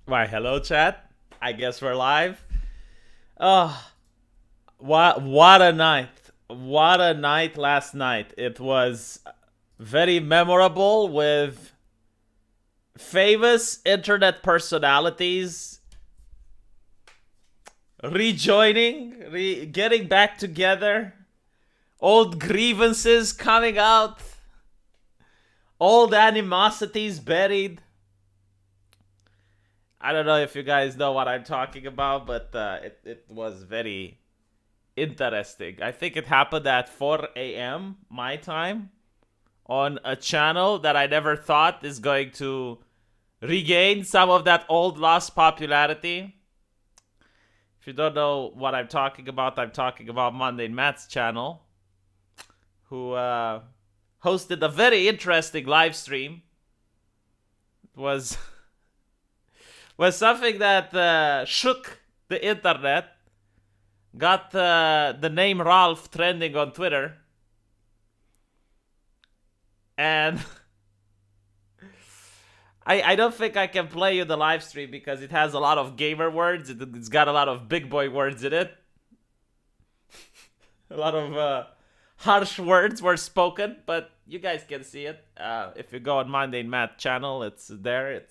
Why, hello, chat. I guess we're live. Oh, what a night! What a night last night. It was very memorable with famous internet personalities rejoining, getting back together, old grievances coming out, old animosities buried. I don't know if you guys know what I'm talking about, but it was very interesting. I think it happened at 4 a.m. my time on a channel that I never thought is going to regain some of that old lost popularity. If you don't know what I'm talking about Monday Matt's channel, who hosted a very interesting live stream. It was something that shook the internet, got the name Ralph trending on Twitter, and I don't think I can play you the live stream because it has a lot of gamer words. It's got a lot of big boy words in it. A lot of harsh words were spoken, but you guys can see it. If you go on Monday Matt channel, it's there.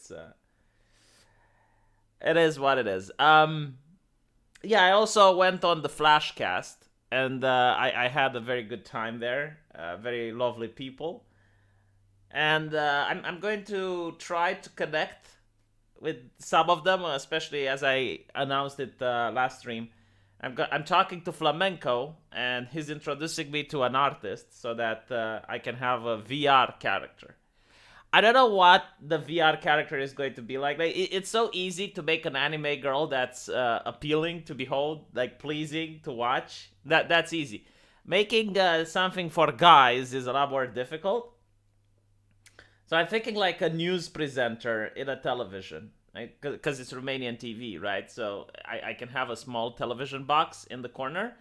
It is what it is. Yeah, I also went on the Flashcast, and I had a very good time there. Very lovely people, and I'm going to try to connect with some of them, especially as I announced it last stream. I'm talking to Flamenco, and he's introducing me to an artist so that I can have a VR character. I don't know what the VR character is going to be like. It's so easy to make an anime girl that's appealing to behold, like pleasing to watch. That's easy. Making something for guys is a lot more difficult. So I'm thinking like a news presenter in a television, right? Because it's Romanian TV, right? So I can have a small television box in the corner,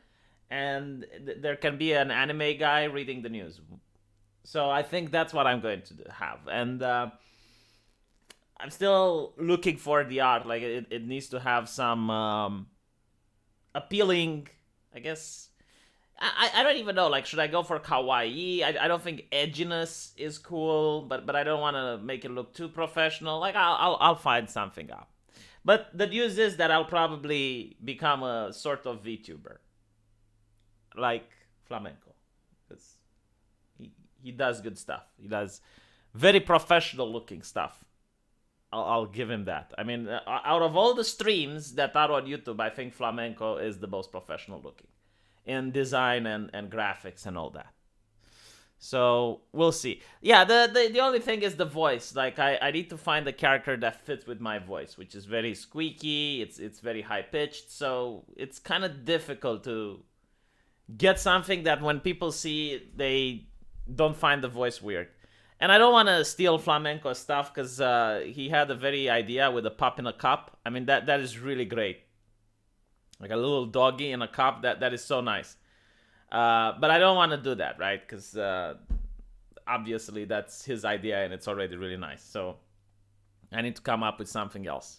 and there can be an anime guy reading the news. So I think that's what I'm going to have. And I'm still looking for the art. Like it needs to have some appealing, I guess. I don't even know. Like, should I go for kawaii? I don't think edginess is cool, but I don't want to make it look too professional. Like I'll find something out. But the news is that I'll probably become a sort of VTuber, like Flamenco, because he does good stuff. He does very professional looking stuff. I'll give him that. I mean, out of all the streams that are on YouTube, I think Flamenco is the most professional looking in design and graphics and all that. So we'll see. Yeah, the only thing is the voice. Like I need to find a character that fits with my voice, which is very squeaky. It's very high pitched. So it's kind of difficult to get something that when people see they don't find the voice weird. And I don't want to steal Flamenco stuff because he had a very idea with a pup in a cup. I mean that is really great. Like a little doggy in a cup. That is so nice. But I don't want to do that, right? Because obviously that's his idea and it's already really nice. So I need to come up with something else.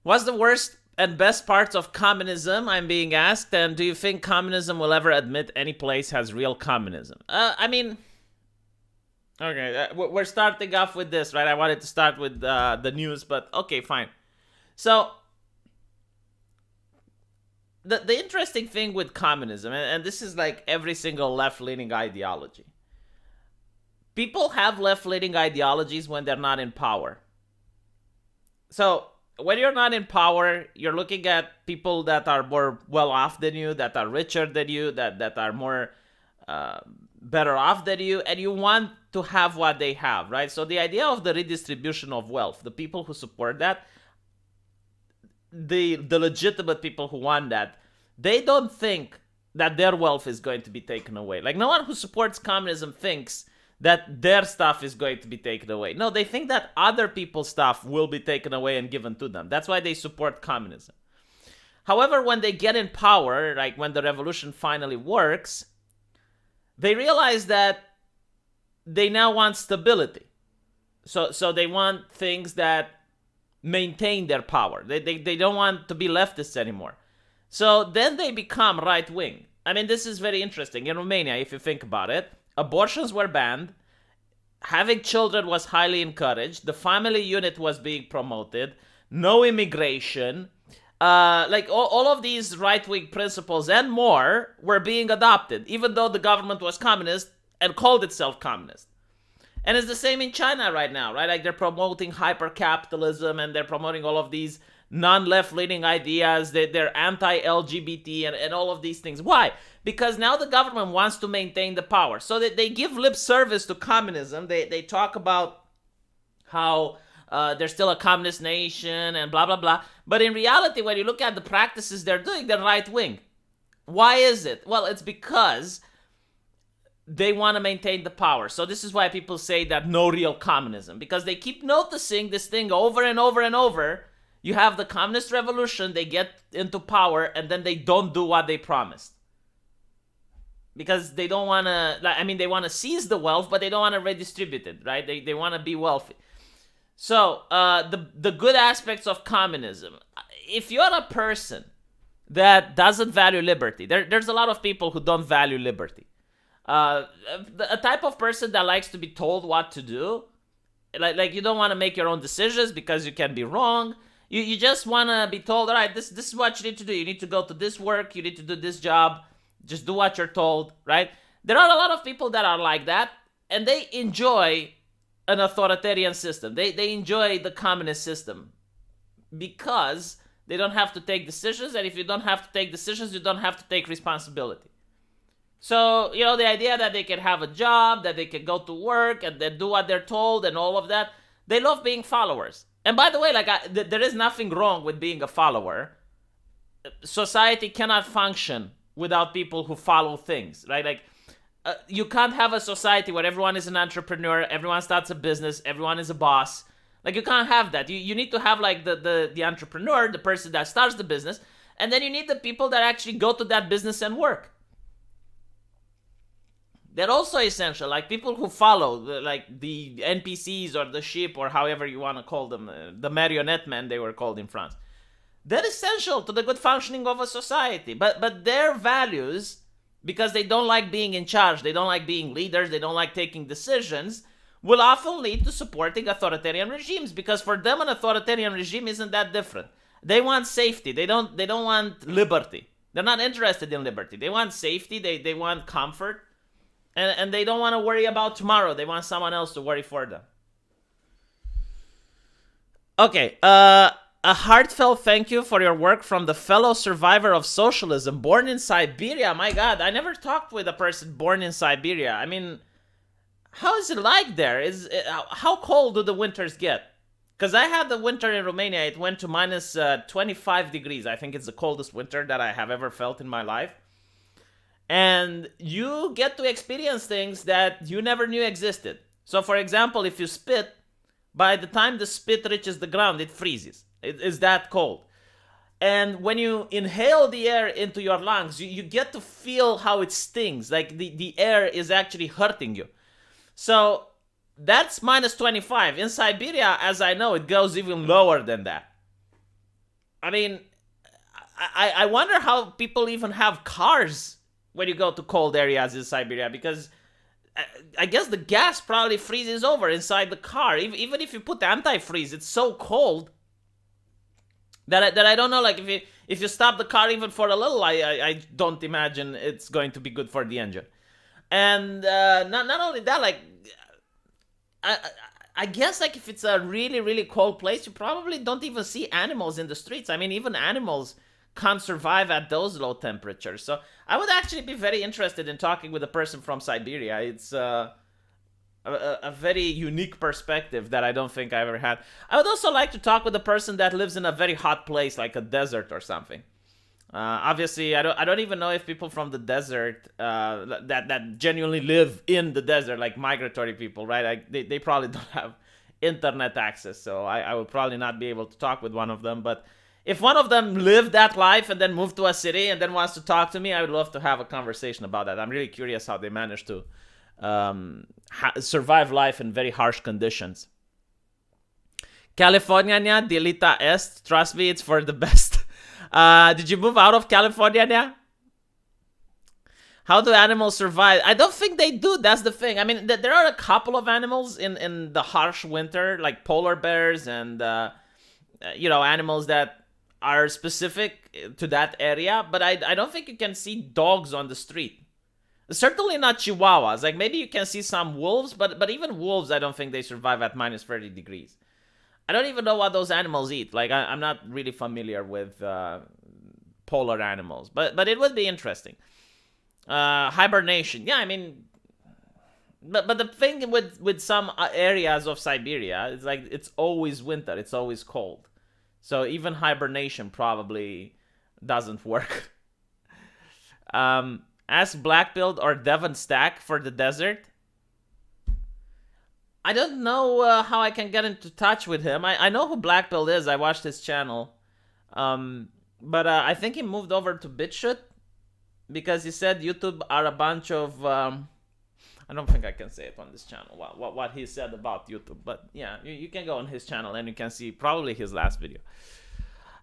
What's the worst and best parts of communism? I'm being asked. And do you think communism will ever admit any place has real communism? I mean, okay, we're starting off with this, right? I wanted to start with the news, but okay, fine. So the interesting thing with communism, and this is like every single left-leaning ideology, people have left-leaning ideologies when they're not in power. So when you're not in power, you're looking at people that are more well-off than you, that are richer than you, that are more better off than you, and you want to have what they have, right? So the idea of the redistribution of wealth, the people who support that, the legitimate people who want that, they don't think that their wealth is going to be taken away. Like no one who supports communism thinks that their stuff is going to be taken away. No, they think that other people's stuff will be taken away and given to them. That's why they support communism. However, when they get in power, like when the revolution finally works, they realize that they now want stability. So they want things that maintain their power. They don't want to be leftists anymore. So then they become right wing. I mean, this is very interesting. In Romania, if you think about it, abortions were banned, having children was highly encouraged, the family unit was being promoted, no immigration, like all of these right-wing principles and more were being adopted, even though the government was communist and called itself communist. And it's the same in China right now, right? Like they're promoting hyper-capitalism and they're promoting all of these non-left-leaning ideas. They're anti-LGBT and all of these things. Why? Because now the government wants to maintain the power. So they give lip service to communism. They talk about how they're still a communist nation and blah, blah, blah. But in reality, when you look at the practices they're doing, they're right-wing. Why is it? Well, it's because they want to maintain the power. So this is why people say that no real communism, because they keep noticing this thing over and over and over. You have the communist revolution, they get into power, and then they don't do what they promised. Because they don't want to, I mean, they want to seize the wealth, but they don't want to redistribute it, right? They want to be wealthy. So the good aspects of communism, if you're a person that doesn't value liberty, there's a lot of people who don't value liberty. A type of person that likes to be told what to do, like you don't want to make your own decisions because you can be wrong. You just want to be told, all right, this is what you need to do. You need to go to this work. You need to do this job. Just do what you're told, right? There are a lot of people that are like that, and they enjoy an authoritarian system. They enjoy the communist system because they don't have to take decisions, and if you don't have to take decisions, you don't have to take responsibility. So, you know, the idea that they can have a job, that they can go to work, and then do what they're told, and all of that, they love being followers. And by the way, there is nothing wrong with being a follower. Society cannot function without people who follow things, right? You can't have a society where everyone is an entrepreneur, everyone starts a business, everyone is a boss. Like, you can't have that. You need to have, like, the entrepreneur, the person that starts the business, and then you need the people that actually go to that business and work. They're also essential, like people who follow, the NPCs or the sheep or however you want to call them, the marionette men they were called in France. They're essential to the good functioning of a society. But their values, because they don't like being in charge, they don't like being leaders, they don't like taking decisions, will often lead to supporting authoritarian regimes, because for them an authoritarian regime isn't that different. They want safety. They don't want liberty. They're not interested in liberty. They want safety. They want comfort. And they don't want to worry about tomorrow. They want someone else to worry for them. Okay, a heartfelt thank you for your work from the fellow survivor of socialism born in Siberia. My God, I never talked with a person born in Siberia. I mean, how is it like there? How cold do the winters get? Because I had the winter in Romania. It went to minus 25 degrees. I think it's the coldest winter that I have ever felt in my life. And you get to experience things that you never knew existed. So, for example, if you spit, by the time the spit reaches the ground, it freezes. It is that cold. And when you inhale the air into your lungs, you get to feel how it stings. Like the air is actually hurting you. So that's minus 25. In Siberia, as I know, it goes even lower than that. I mean, I wonder how people even have cars when you go to cold areas in Siberia, because I guess the gas probably freezes over inside the car. Even if you put antifreeze, it's so cold that I don't know. Like if you stop the car even for a little, I don't imagine it's going to be good for the engine. And not only that, like I guess like if it's a really, really cold place, you probably don't even see animals in the streets. I mean, even animals can't survive at those low temperatures. So I would actually be very interested in talking with a person from Siberia. It's a very unique perspective that I don't think I ever had. I would also like to talk with a person that lives in a very hot place, like a desert or something. Obviously, I don't even know if people from the desert that genuinely live in the desert, like migratory people, right? They probably don't have internet access, so I would probably not be able to talk with one of them. But if one of them lived that life and then moved to a city and then wants to talk to me, I would love to have a conversation about that. I'm really curious how they manage to survive life in very harsh conditions. California, Delita Est. Trust me, it's for the best. Did you move out of California now? How do animals survive? I don't think they do. That's the thing. I mean, there are a couple of animals in the harsh winter, like polar bears and, animals that are specific to that area. But I don't think you can see dogs on the street. Certainly not chihuahuas. Like, maybe you can see some wolves, but even wolves, I don't think they survive at minus 30 degrees. I don't even know what those animals eat. Like, I'm not really familiar with polar animals. But it would be interesting. Hibernation. Yeah, I mean... But the thing with some areas of Siberia is, like, it's always winter. It's always cold. So even hibernation probably doesn't work. Ask Blackpilled or Devon Stack for the desert. I don't know how I can get into touch with him. I know who Blackpilled is. I watched his channel. But I think he moved over to BitChute because he said YouTube are a bunch of... I don't think I can say it on this channel, what he said about YouTube. But yeah, you can go on his channel and you can see probably his last video.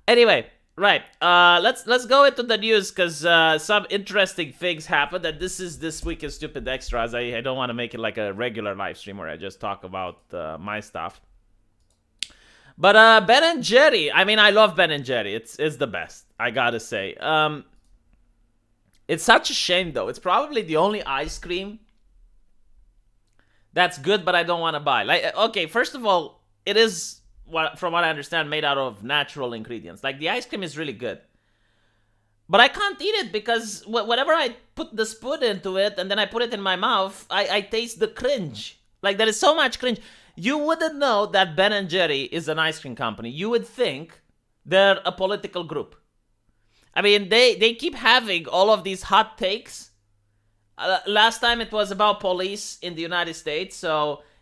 Anyway... Right, let's go into the news because some interesting things happened, and this is This Week in Stupid Extras. I don't want to make it like a regular live stream where I just talk about my stuff. But Ben and Jerry, I mean, I love Ben and Jerry. It's the best, I gotta say. It's such a shame though. It's probably the only ice cream that's good, but I don't want to buy. Like, okay, first of all, it is... from what I understand, made out of natural ingredients. Like, the ice cream is really good. But I can't eat it because whenever I put the spoon into it and then I put it in my mouth, I taste the cringe. Like, there is so much cringe. You wouldn't know that Ben and Jerry is an ice cream company. You would think they're a political group. I mean, they keep having all of these hot takes. Last time it was about police in the United States, so...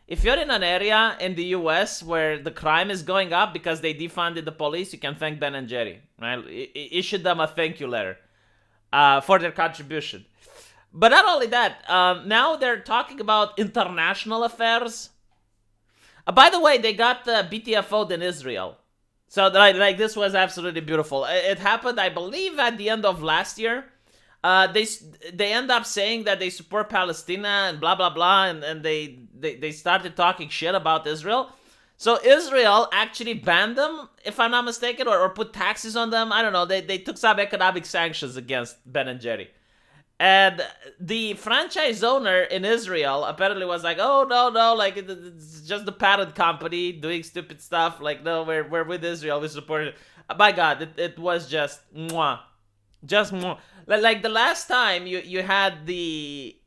If you're in an area in the US where the crime is going up because they defunded the police, you can thank Ben and Jerry, right? Issue them a thank you letter for their contribution. But not only that, now they're talking about international affairs. By the way, they got BTFO'd in Israel. So like this was absolutely beautiful. It happened, I believe, at the end of last year. They end up saying that they support Palestine and blah blah blah, and they started talking shit about Israel. So Israel actually banned them, if I'm not mistaken, or put taxes on them. I don't know. They took some economic sanctions against Ben and Jerry. And the franchise owner in Israel apparently was like, oh, no, like, it's just the parent company doing stupid stuff. Like, no, we're with Israel. We support it. My God, it was just mwah. Just more like the last time you had the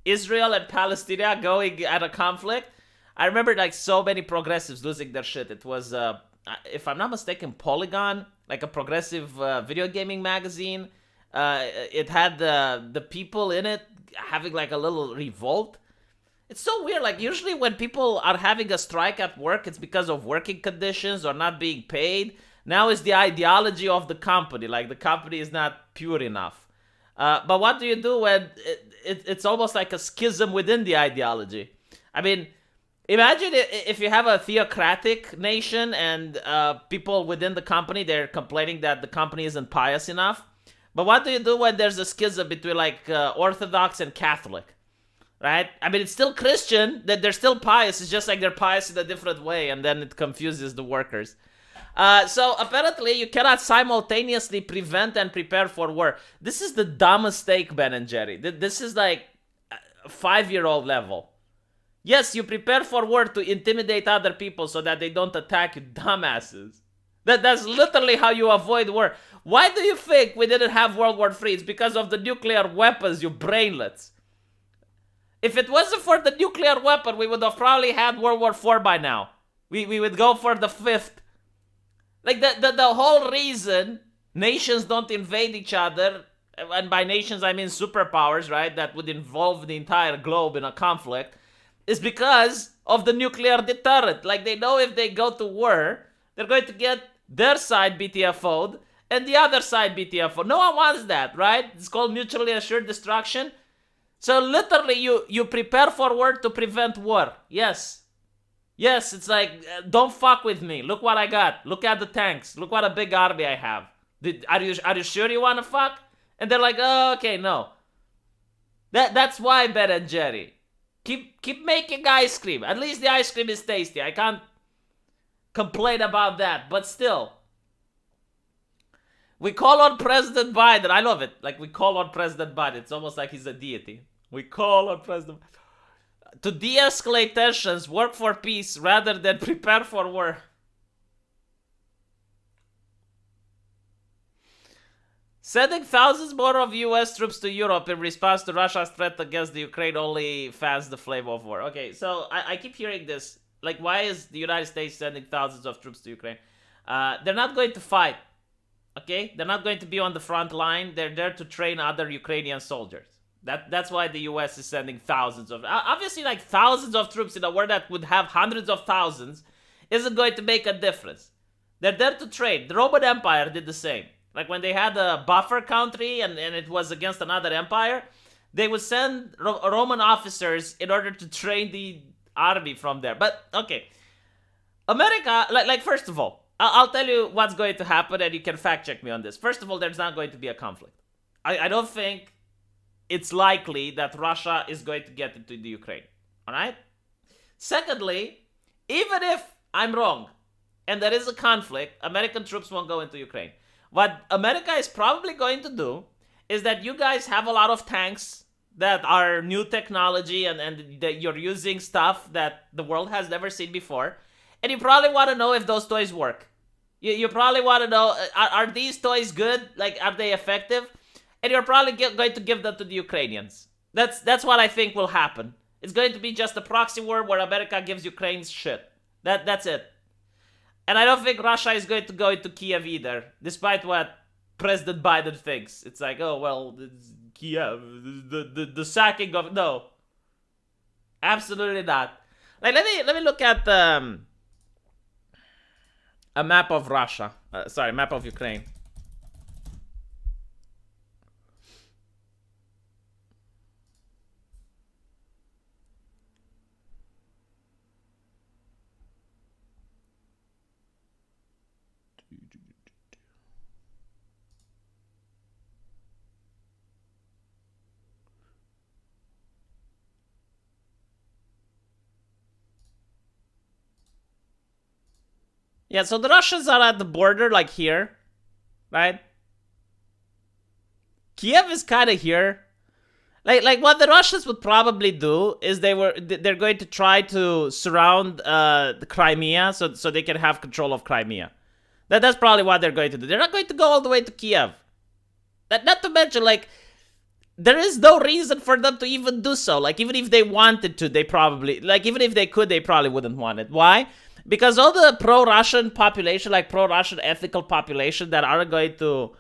Israel and Palestine going at a conflict. I remember like so many progressives losing their shit. It was, if I'm not mistaken, Polygon, like a progressive video gaming magazine. It had the people in it having like a little revolt. It's so weird. Like usually when people are having a strike at work, it's because of working conditions or not being paid. Now it's the ideology of the company. Like, the company is not pure enough. But what do you do when it's almost like a schism within the ideology? I mean, imagine if you have a theocratic nation and people within the company, they're complaining that the company isn't pious enough. But what do you do when there's a schism between, like, Orthodox and Catholic? Right? I mean, it's still Christian, that they're still pious. It's just like they're pious in a different way, and then it confuses the workers. So apparently you cannot simultaneously prevent and prepare for war. This is the dumbest take, Ben and Jerry. This is like 5-year-old level. Yes, you prepare for war to intimidate other people so that they don't attack you, dumbasses. That's literally how you avoid war. Why do you think we didn't have World War III? It's because of the nuclear weapons, you brainlets. If it wasn't for the nuclear weapon, we would have probably had World War IV by now. We would go for the 5th. Like, the whole reason nations don't invade each other, and by nations I mean superpowers, right, that would involve the entire globe in a conflict, is because of the nuclear deterrent. Like, they know if they go to war, they're going to get their side BTFO'd and the other side BTFO'd. No one wants that, right? It's called mutually assured destruction. So literally you prepare for war to prevent war. Yes. Yes, it's like, don't fuck with me. Look what I got. Look at the tanks. Look what a big army I have. Are you sure you want to fuck? And they're like, oh, okay, no. That's why Ben and Jerry. Keep making ice cream. At least the ice cream is tasty. I can't complain about that. But still, we call on President Biden. I love it. Like, we call on President Biden. It's almost like he's a deity. We call on President to de-escalate tensions, work for peace rather than prepare for war. Sending thousands more of US troops to Europe in response to Russia's threat against the Ukraine only fans the flame of war. Okay, so I keep hearing this. Like, why is the United States sending thousands of troops to Ukraine? They're not going to fight. Okay? They're not going to be on the front line. They're there to train other Ukrainian soldiers. That's why the US is sending thousands of... Obviously, like, thousands of troops in a war that would have hundreds of thousands isn't going to make a difference. They're there to train. The Roman Empire did the same. Like, when they had a buffer country and it was against another empire, they would send Roman officers in order to train the army from there. But, okay. America, like first of all, I'll tell you what's going to happen and you can fact check me on this. First of all, there's not going to be a conflict. I don't think it's likely that Russia is going to get into the Ukraine. Alright? Secondly, even if I'm wrong and there is a conflict, American troops won't go into Ukraine. What America is probably going to do is that you guys have a lot of tanks that are new technology and that you're using stuff that the world has never seen before. And you probably want to know if those toys work. You probably want to know, are these toys good? Like, are they effective? And you're probably going to give them to the Ukrainians. That's what I think will happen. It's going to be just a proxy war where America gives Ukraine shit. That's it. And I don't think Russia is going to go into Kiev either, despite what President Biden thinks. It's like, oh, well, it's Kiev, the sacking of... No. Absolutely not. Like, let me look at a map of Russia. Map of Ukraine. Yeah, so the Russians are at the border, like here, right? Kiev is kind of here. Like what the Russians would probably do is they're going to try to surround the Crimea so they can have control of Crimea. That's probably what they're going to do. They're not going to go all the way to Kiev. Not to mention, like, there is no reason for them to even do so. Like, even if they wanted to, they probably... Like, even if they could, they probably wouldn't want it. Why? Because all the pro-Russian population, like pro-Russian ethical population that are going to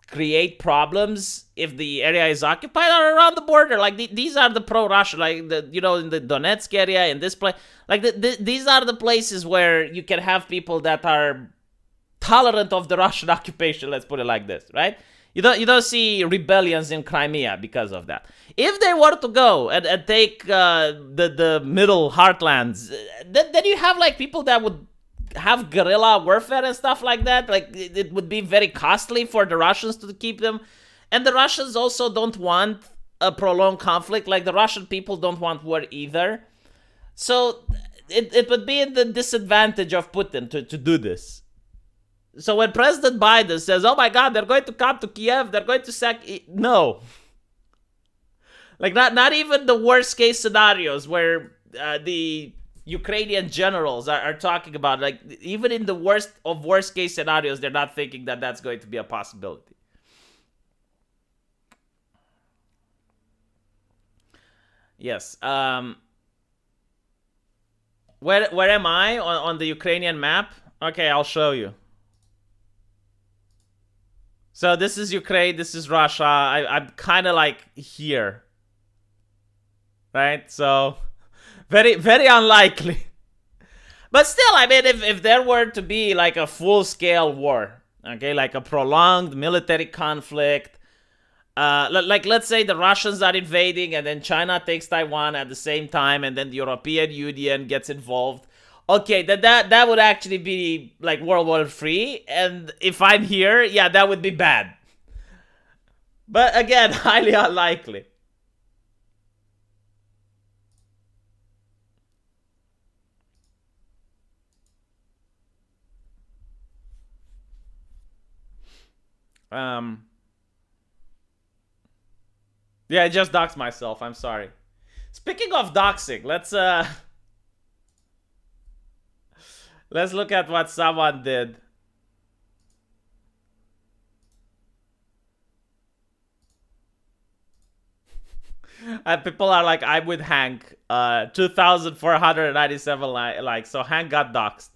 create problems if the area is occupied are around the border. Like, these are the pro-Russian, like, in the Donetsk area, in this place. Like, these are the places where you can have people that are tolerant of the Russian occupation, let's put it like this, right? You don't see rebellions in Crimea because of that. If they were to go and take the middle heartlands, then you have like people that would have guerrilla warfare and stuff like that. Like, it would be very costly for the Russians to keep them. And the Russians also don't want a prolonged conflict. Like, the Russian people don't want war either. So it would be in the disadvantage of Putin to do this. So when President Biden says, oh my God, they're going to come to Kiev, they're going to sack... No. Like, not even the worst case scenarios where the Ukrainian generals are talking about. Like, even in the worst case scenarios, they're not thinking that that's going to be a possibility. Yes. Where am I on the Ukrainian map? Okay, I'll show you. So this is Ukraine, this is Russia. I'm kind of like here. Right? So, very, very unlikely. But still, I mean, if there were to be like a full-scale war, okay, like a prolonged military conflict, Like let's say the Russians are invading and then China takes Taiwan at the same time and then the European Union gets involved. Okay, that would actually be like World War III, and if I'm here, yeah, that would be bad. But again, highly unlikely. Um, yeah, I just doxed myself. I'm sorry. Speaking of doxing, let's look at what someone did. And people are like, I'm with Hank. 2,497 likes. So Hank got doxed.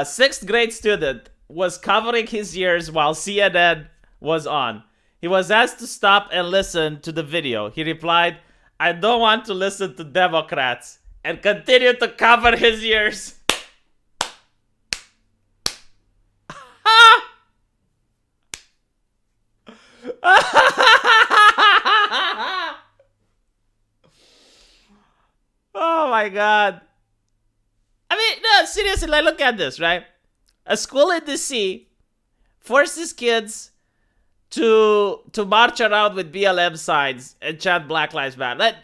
Sixth grade student was covering his ears while CNN was on. He was asked to stop and listen to the video. He replied, I don't want to listen to Democrats, and continued to cover his ears. Oh my god. I mean, no, seriously, like, look at this, right? A school in DC forces kids to march around with BLM signs and chant Black Lives Matter. Like,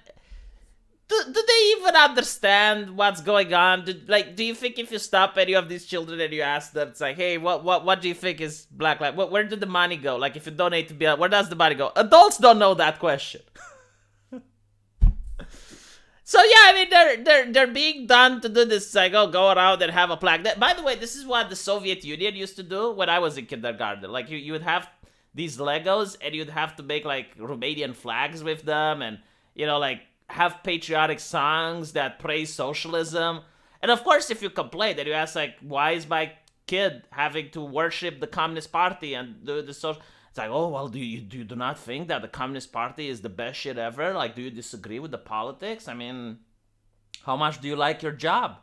do they even understand what's going on? Do you think if you stop any of these children and you ask them, it's like, hey, what do you think is Black Lives? Where did the money go? Like, if you donate to BLM, where does the money go? Adults don't know that question. So yeah, I mean they're being done to do this. Like, oh, go around and have a plaque. By the way, this is what the Soviet Union used to do when I was in kindergarten. Like you would have these Legos and you'd have to make like Romanian flags with them, and like have patriotic songs that praise socialism. And of course, if you complain, then you ask like, why is my kid having to worship the Communist Party and do the social? It's like, oh, well, do you do not think that the Communist Party is the best shit ever? Like, do you disagree with the politics? I mean, how much do you like your job?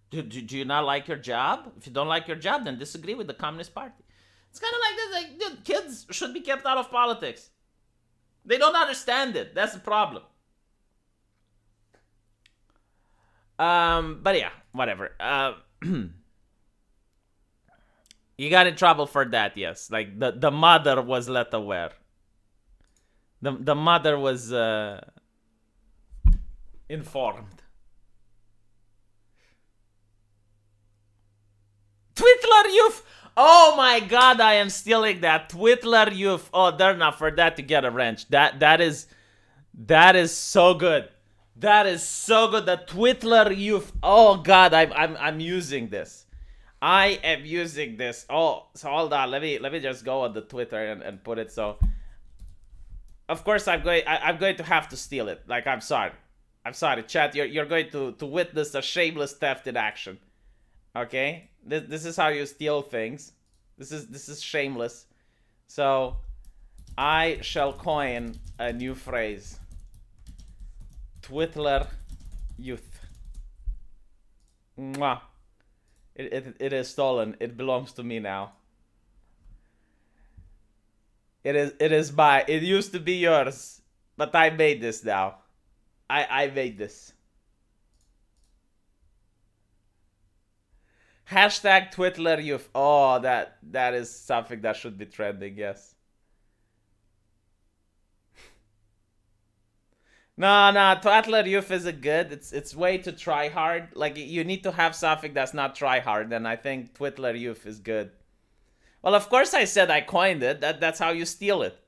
Do you not like your job? If you don't like your job, then disagree with the Communist Party. It's kind of like this. Like, dude, kids should be kept out of politics. They don't understand it. That's the problem. But yeah, whatever. You got in trouble for that, yes. Like the mother was let aware. The mother was informed. Twitler youth. Oh my god, I am stealing that. Twitler youth. Oh, they're not for that to get a wrench. That is so good. That is so good. The Twitler youth. Oh god, I'm using this. I am using this. Oh, so hold on. Let me just go on the Twitter and put it. So, of course, I'm going to have to steal it. Like, I'm sorry, chat. You're going to witness a shameless theft in action. Okay, this is how you steal things. This is shameless. So, I shall coin a new phrase. Twitler youth. Mwah. It is stolen. It belongs to me now. It is mine. It used to be yours, but I made this now. I made this. Hashtag Twitler youth. Oh, that is something that should be trending. Yes. No, Twatler Youth isn't good. It's way to try hard. Like, you need to have something that's not try hard, and I think Twitler Youth is good. Well, of course I said I coined it. That's how you steal it.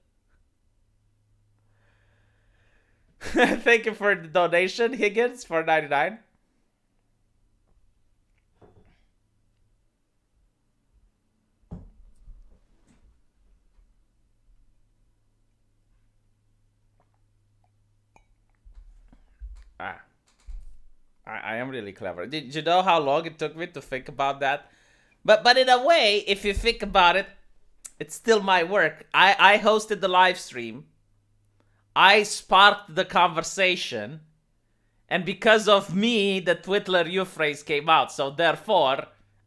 Thank you for the donation, Higgins, for 99. I am really clever. Did you know how long it took me to think about that? But in a way, if you think about it, it's still my work. I hosted the live stream. I sparked the conversation. And because of me, the Twitler you phrase came out. So therefore,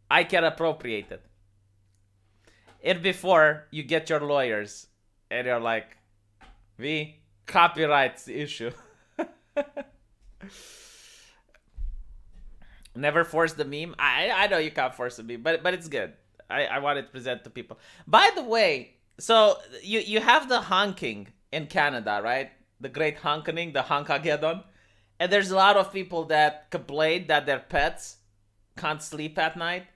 I can appropriate it. And before, you get your lawyers. And you're like, We copyrights issue. Never force the meme. I know you can't force the meme, but it's good. I wanted to present to people. By the way, so you have the honking in Canada, right? The great honking, the honkageddon. And there's a lot of people that complain that their pets can't sleep at night.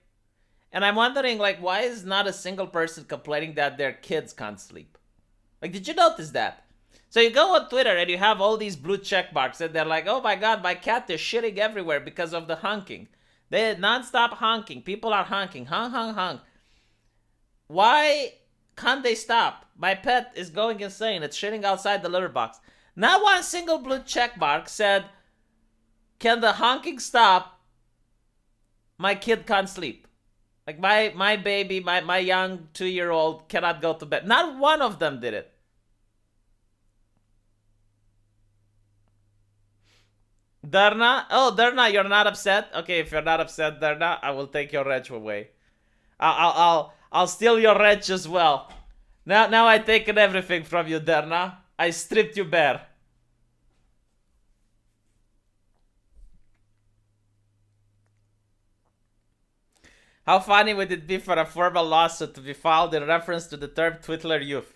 And I'm wondering, like, why is not a single person complaining that their kids can't sleep? Like, did you notice that? So you go on Twitter and you have all these blue check marks and they're like, oh my god, my cat is shitting everywhere because of the honking. They non-stop honking. People are honking. Honk, honk, honk. Why can't they stop? My pet is going insane. It's shitting outside the litter box. Not one single blue check mark said, can the honking stop? My kid can't sleep. Like my baby, my young 2-year-old cannot go to bed. Not one of them did it. Darna? Oh, Darna, you're not upset? Okay, if you're not upset, Darna, I will take your wretch away. I'll steal your wretch as well. Now I taken everything from you, Darna. I stripped you bare. How funny would it be for a formal lawsuit to be filed in reference to the term Twiddler youth?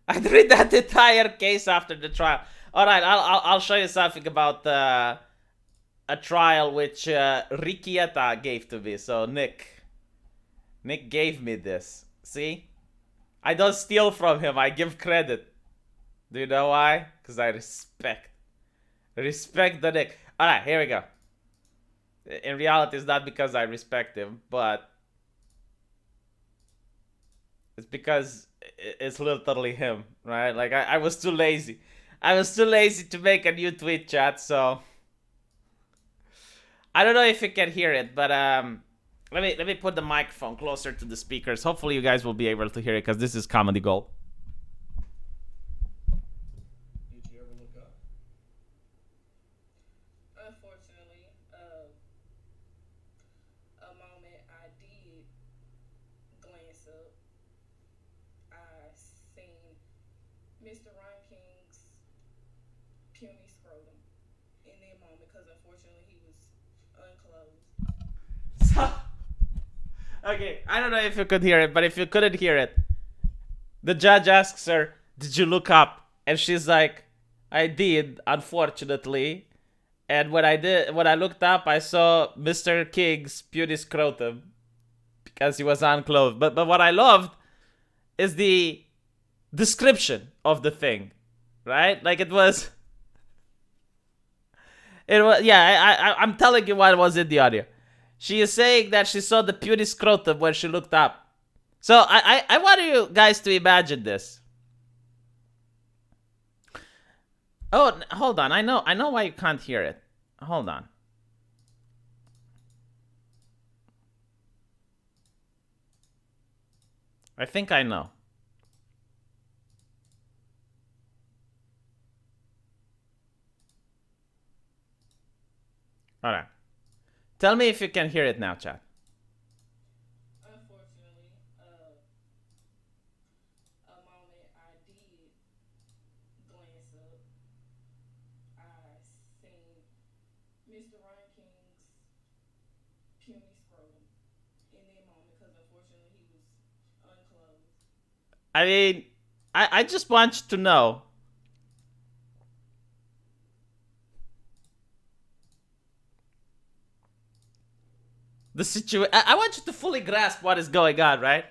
I'd read that entire case after the trial. All right, I'll show you something about a trial which Ricchietta gave to me. So Nick gave me this. See, I don't steal from him. I give credit. Do you know why? Because I respect the Nick. All right, here we go. In reality, it's not because I respect him, but it's because it's literally him, right? Like I was too lazy. I was too lazy to make a new tweet, chat, so I don't know if you can hear it, but let me put the microphone closer to the speakers. Hopefully you guys will be able to hear it because this is comedy gold. Did you ever look up? Unfortunately, a moment I did glance up. I seen Mr. Ranking's puny scrotum in that moment because unfortunately he was unclothed. So, okay, I don't know if you could hear it, but if you couldn't hear it, the judge asks her, did you look up? And she's like, I did, unfortunately. And when I looked up, I saw Mr. King's puny scrotum because he was unclothed. But what I loved is the description of the thing, right? Like it was, yeah, I'm telling you what was in the audio. She is saying that she saw the puny scrotum when she looked up. So I want you guys to imagine this. Oh, hold on. I know why you can't hear it. Hold on. I think I know. All right. Tell me if you can hear it now, chat. Unfortunately, a moment I did glance up. I seen Mr. Ranking's puny scrotum in that moment because unfortunately he was unclothed. I mean, I just want you to know. The situation. I want you to fully grasp what is going on, right?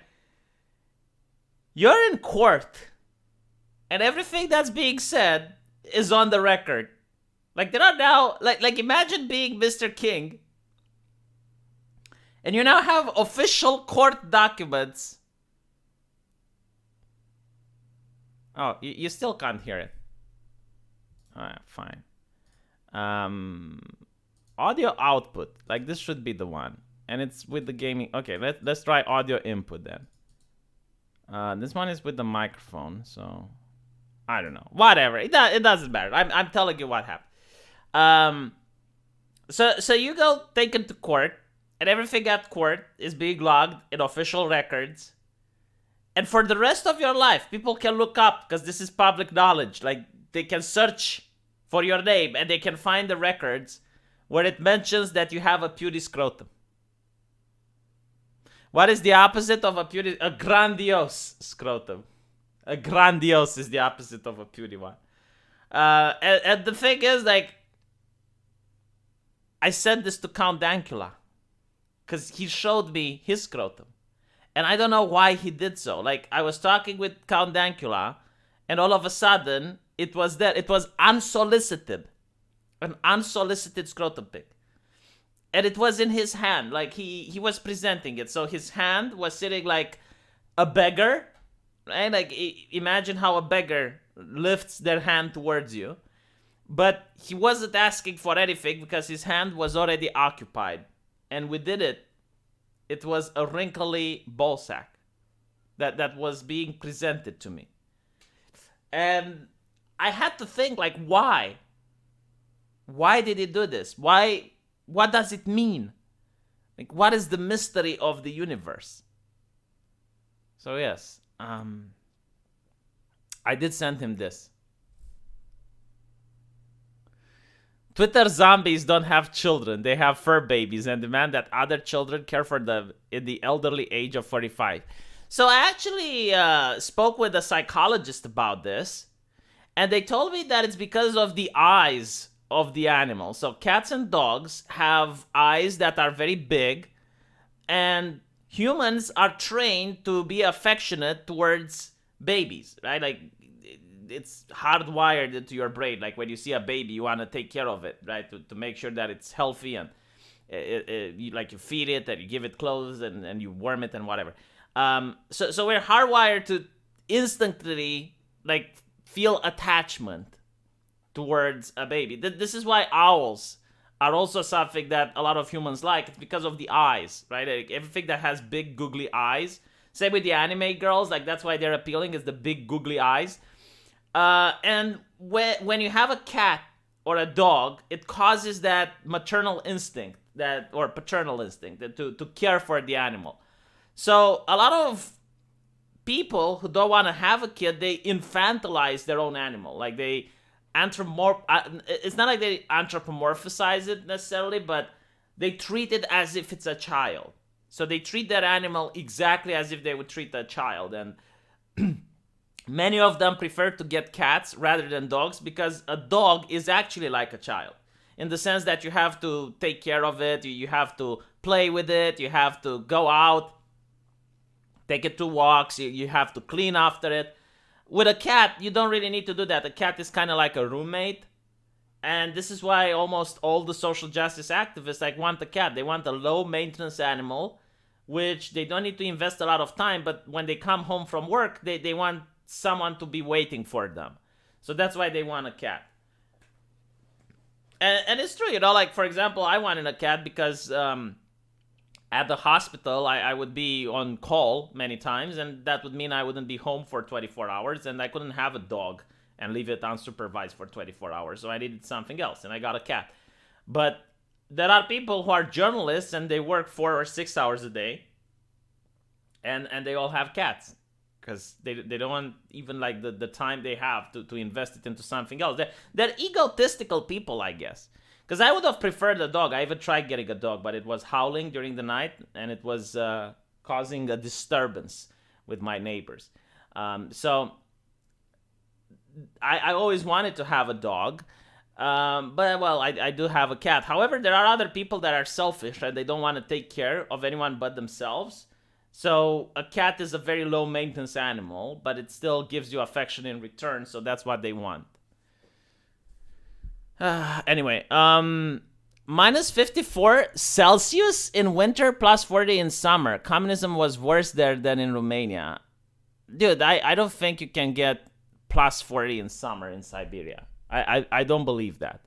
You're in court, and everything that's being said is on the record. Like there are now, like imagine being Mr. King, and you now have official court documents. Oh, you still can't hear it. Alright, fine. Audio output. Like this should be the one. And it's with the gaming. Okay, let's try audio input then. This one is with the microphone, so I don't know. Whatever. It doesn't matter. I'm telling you what happened. So you go taken to court, and everything at court is being logged in official records. And for the rest of your life, people can look up, because this is public knowledge. Like, they can search for your name and they can find the records where it mentions that you have a puny scrotum. What is the opposite of a puny? A grandiose scrotum. A grandiose is the opposite of a puny one. And the thing is, like, I said this to Count Dankula because he showed me his scrotum. And I don't know why he did so. Like, I was talking with Count Dankula, and all of a sudden, it was there. It was unsolicited. An unsolicited scrotum pic. And it was in his hand. Like, he was presenting it. So his hand was sitting like a beggar. Right? Like, imagine how a beggar lifts their hand towards you. But he wasn't asking for anything because his hand was already occupied. And within it, it was a wrinkly ball sack that was being presented to me. And I had to think, like, why? Why did he do this? Why? What does it mean? Like, what is the mystery of the universe? So yes, I did send him this. Twitter zombies don't have children. They have fur babies and demand that other children care for them in the elderly age of 45. So I actually spoke with a psychologist about this, and they told me that it's because of the eyes of the animal. So cats and dogs have eyes that are very big, and humans are trained to be affectionate towards babies, right? Like, it's hardwired into your brain. Like, when you see a baby, you want to take care of it, right? To make sure that it's healthy, and you feed it, and you give it clothes, and you warm it and whatever. So we're hardwired to instantly, like, feel attachment towards a baby. This is why owls are also something that a lot of humans like. It's because of the eyes, right? Like, everything that has big googly eyes. Same with the anime girls. Like, that's why they're appealing, is the big googly eyes. And when you have a cat or a dog, it causes that maternal instinct, or paternal instinct, to care for the animal. So a lot of people who don't want to have a kid, they infantilize their own animal. Like, they it's not like they anthropomorphize it necessarily, but they treat it as if it's a child. So they treat that animal exactly as if they would treat a child. And many of them prefer to get cats rather than dogs, because a dog is actually like a child, in the sense that you have to take care of it, you have to play with it, you have to go out, take it to walks, you have to clean after it. With a cat, you don't really need to do that. A cat is kind of like a roommate. And this is why almost all the social justice activists want a cat. They want a low maintenance animal, which they don't need to invest a lot of time, but when they come home from work, they want someone to be waiting for them. So that's why they want a cat. And it's true, like, for example, I wanted a cat because at the hospital, I would be on call many times, and that would mean I wouldn't be home for 24 hours, and I couldn't have a dog and leave it unsupervised for 24 hours, so I needed something else, and I got a cat. But there are people who are journalists, and they work 4 or 6 hours a day, and they all have cats, because they don't want even, like, the time they have to invest it into something else. They're egotistical people, I guess. Because I would have preferred a dog. I even tried getting a dog, but it was howling during the night, and it was causing a disturbance with my neighbors. So I always wanted to have a dog. But, well, I do have a cat. However, there are other people that are selfish, right? They don't want to take care of anyone but themselves. So a cat is a very low maintenance animal, but it still gives you affection in return, so that's what they want. Anyway, minus 54 Celsius in winter, plus 40 in summer. Communism was worse there than in Romania. Dude, I don't think you can get plus 40 in summer in Siberia. I don't believe that.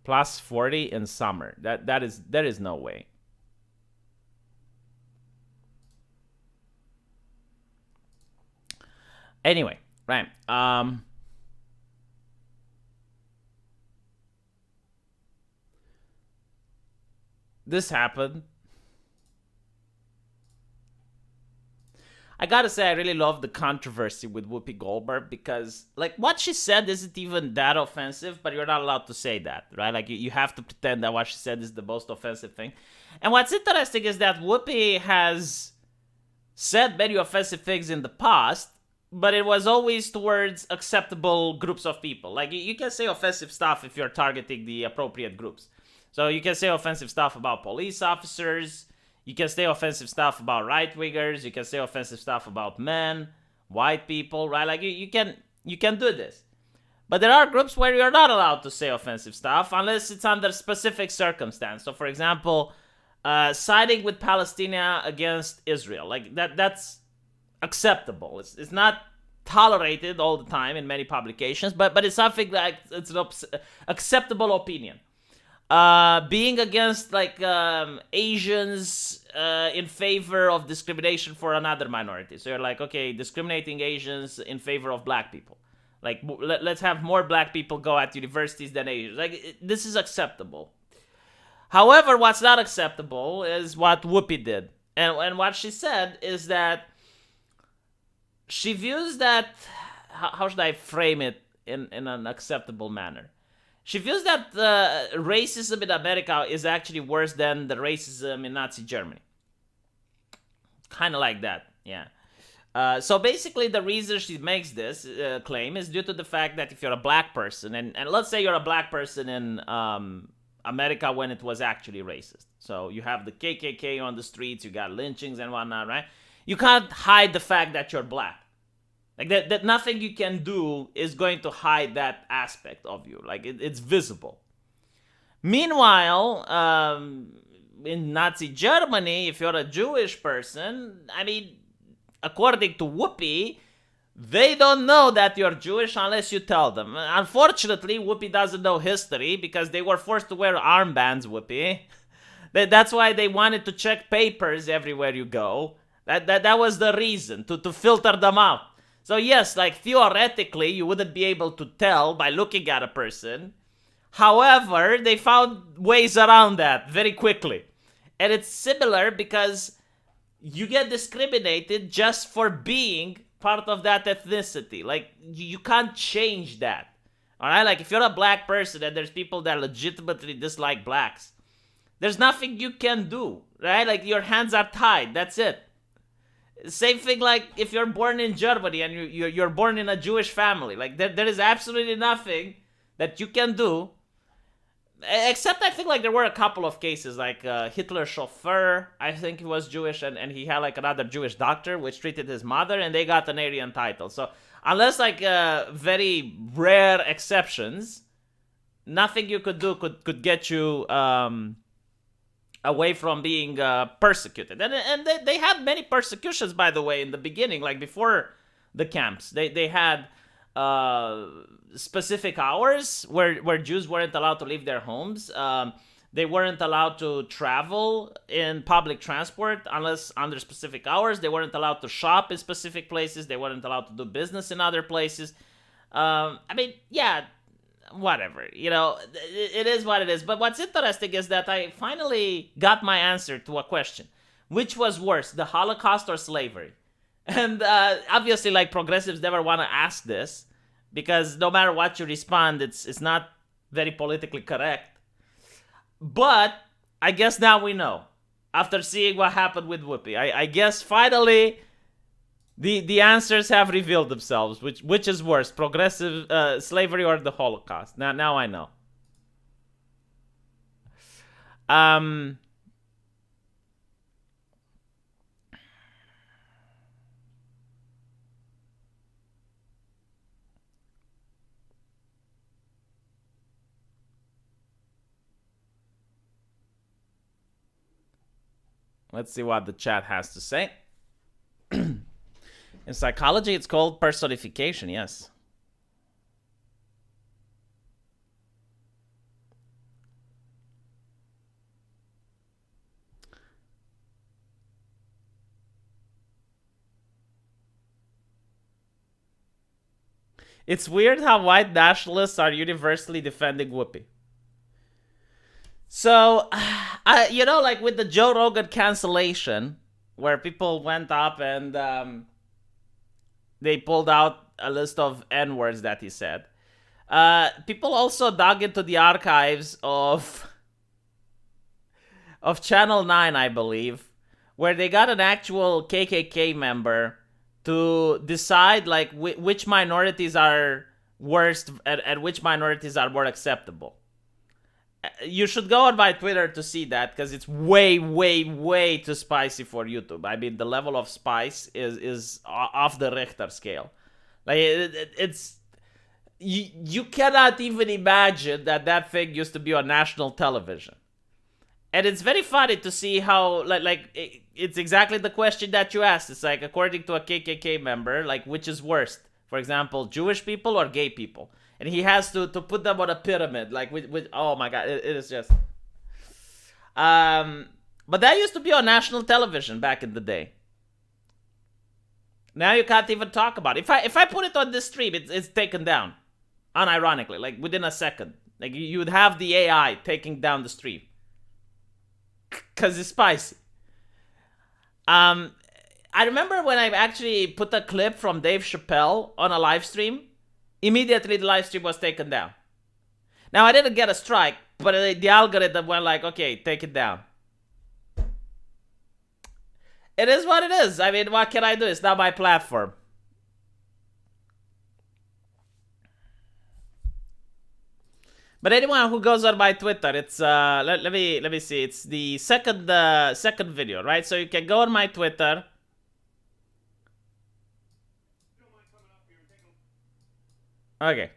Plus 40 in summer. There is no way. Anyway, right. This happened. I gotta say, I really love the controversy with Whoopi Goldberg because, like, what she said isn't even that offensive, but you're not allowed to say that, right? Like, you have to pretend that what she said is the most offensive thing. And what's interesting is that Whoopi has said many offensive things in the past, but it was always towards acceptable groups of people. Like, you can say offensive stuff if you're targeting the appropriate groups. So you can say offensive stuff about police officers. You can say offensive stuff about right-wingers. You can say offensive stuff about men, white people, right? Like, you can do this. But there are groups where you're not allowed to say offensive stuff unless it's under specific circumstance. So, for example, siding with Palestine against Israel. Like, that's acceptable. It's not tolerated all the time in many publications, but it's something like it's an acceptable opinion. Being against like Asians in favor of discrimination for another minority. So you're like, okay, discriminating Asians in favor of black people. Like, let's have more black people go at universities than Asians. Like, this is acceptable. However, what's not acceptable is what Whoopi did. And what she said is that she views that, how should I frame it in an acceptable manner? She feels that racism in America is actually worse than the racism in Nazi Germany. Kind of like that, yeah. So basically the reason she makes this claim is due to the fact that if you're a black person, and let's say you're a black person in America when it was actually racist. So you have the KKK on the streets, you got lynchings and whatnot, right? You can't hide the fact that you're black. Like, that nothing you can do is going to hide that aspect of you. Like, it's visible. Meanwhile, in Nazi Germany, if you're a Jewish person, I mean, according to Whoopi, they don't know that you're Jewish unless you tell them. Unfortunately, Whoopi doesn't know history because they were forced to wear armbands, Whoopi. That's why they wanted to check papers everywhere you go. That was the reason, to filter them out. So yes, like, theoretically, you wouldn't be able to tell by looking at a person. However, they found ways around that very quickly. And it's similar because you get discriminated just for being part of that ethnicity. Like, you can't change that. All right? Like, if you're a black person and there's people that legitimately dislike blacks, there's nothing you can do, right? Like, your hands are tied. That's it. Same thing like if you're born in Germany and you're born in a Jewish family. Like, there is absolutely nothing that you can do. Except I think like there were a couple of cases like Hitler's chauffeur, I think he was Jewish and he had like another Jewish doctor which treated his mother and they got an Aryan title. So unless like very rare exceptions, nothing you could do could get you away from being persecuted. And they had many persecutions, by the way, in the beginning, like before the camps. They had specific hours where Jews weren't allowed to leave their homes. They weren't allowed to travel in public transport unless under specific hours. They weren't allowed to shop in specific places. They weren't allowed to do business in other places. I mean, yeah, whatever, you know, it is what it is. But what's interesting is that I finally got my answer to a question. Which was worse, the Holocaust or slavery? And obviously, like, progressives never want to ask this because no matter what you respond, it's not very politically correct. But I guess now we know. After seeing what happened with Whoopi, I guess finally the answers have revealed themselves. Which is worse, progressive slavery or the Holocaust? Now I know. Let's see what the chat has to say. In psychology, it's called personification, yes. It's weird how white nationalists are universally defending Whoopi. So, like with the Joe Rogan cancellation, where people went up and they pulled out a list of N-words that he said. People also dug into the archives of Channel 9, I believe, where they got an actual KKK member to decide like which minorities are worst and which minorities are more acceptable. You should go on my Twitter to see that, because it's way, way, way too spicy for YouTube. I mean, the level of spice is off the Richter scale. Like it's you cannot even imagine that thing used to be on national television. And it's very funny to see how it's exactly the question that you asked. It's like, according to a KKK member, like, which is worst? For example, Jewish people or gay people? And he has to put them on a pyramid, like with oh my god, it is just. But that used to be on national television back in the day. Now you can't even talk about it. If I put it on this stream, it's taken down, unironically, like within a second. Like you would have the AI taking down the stream, cause it's spicy. I remember when I actually put a clip from Dave Chappelle on a live stream. Immediately the live stream was taken down. Now I didn't get a strike, but the algorithm went like, okay, take it down. It is what it is. I mean, what can I do? It's not my platform. But anyone who goes on my Twitter, it's let me see. It's the second video, right? So you can go on my Twitter. Okay.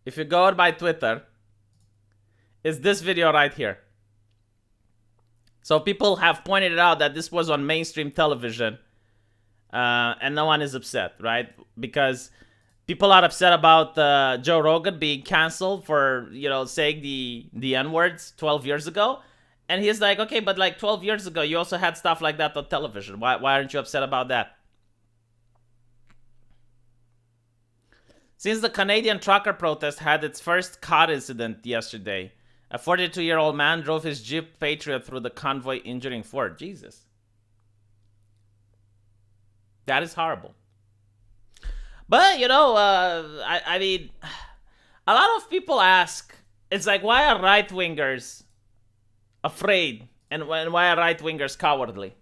If you go on my Twitter, it's this video right here. So people have pointed out that this was on mainstream television, and no one is upset, right? Because people are upset about Joe Rogan being canceled for, saying the N-words 12 years ago. And he's like, okay, but like 12 years ago, you also had stuff like that on television. Why aren't you upset about that? Since the Canadian trucker protest had its first car incident yesterday, a 42-year-old man drove his Jeep Patriot through the convoy, injuring 4. Jesus. That is horrible. But, I mean, a lot of people ask, it's like, why are right-wingers afraid? And why are right-wingers cowardly?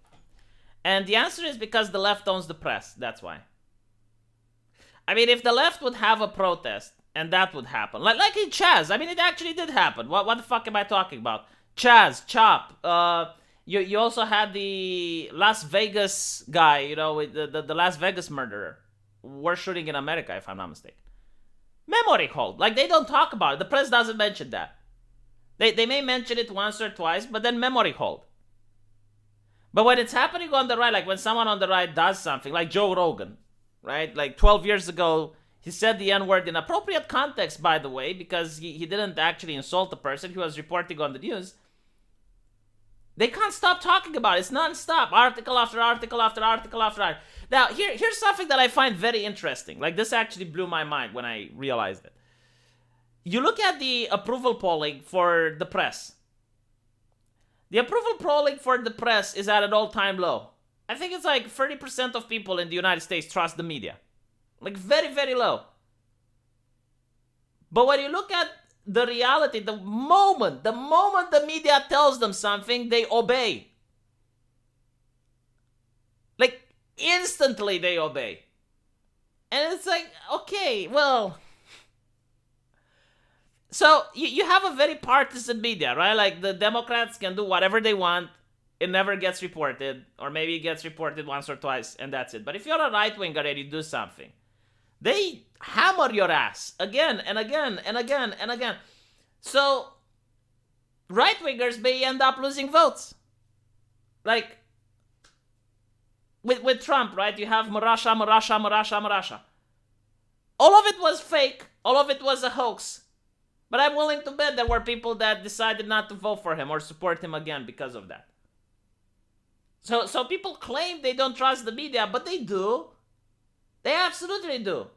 And the answer is because the left owns the press. That's why. I mean, if the left would have a protest, and that would happen, like in Chaz, I mean, it actually did happen. What the fuck am I talking about? Chaz, Chop. You also had the Las Vegas guy, with the Las Vegas murderer. We're shooting in America, if I'm not mistaken. Memory hold. Like, they don't talk about it. The press doesn't mention that. They may mention it once or twice, but then memory hold. But when it's happening on the right, like when someone on the right does something, like Joe Rogan, right? Like 12 years ago, he said the N-word in appropriate context, by the way, because he didn't actually insult the person. He was reporting on the news. They can't stop talking about it. It's non-stop. Article after article after article after article. Now, here's something that I find very interesting. Like, this actually blew my mind when I realized it. You look at the approval polling for the press. The approval polling for the press is at an all-time low. I think it's like 30% of people in the United States trust the media. Like, very, very low. But when you look at the reality, the moment the media tells them something, they obey. Like, instantly they obey. And it's like, okay, well... So, you have a very partisan media, right? Like, the Democrats can do whatever they want. It never gets reported. Or maybe it gets reported once or twice, and that's it. But if you're a right-winger and you do something, they hammer your ass again and again and again and again. So, right-wingers may end up losing votes. Like, with Trump, right? You have Marasha. All of it was fake. All of it was a hoax. But I'm willing to bet there were people that decided not to vote for him or support him again because of that. So people claim they don't trust the media, but they do. They absolutely do.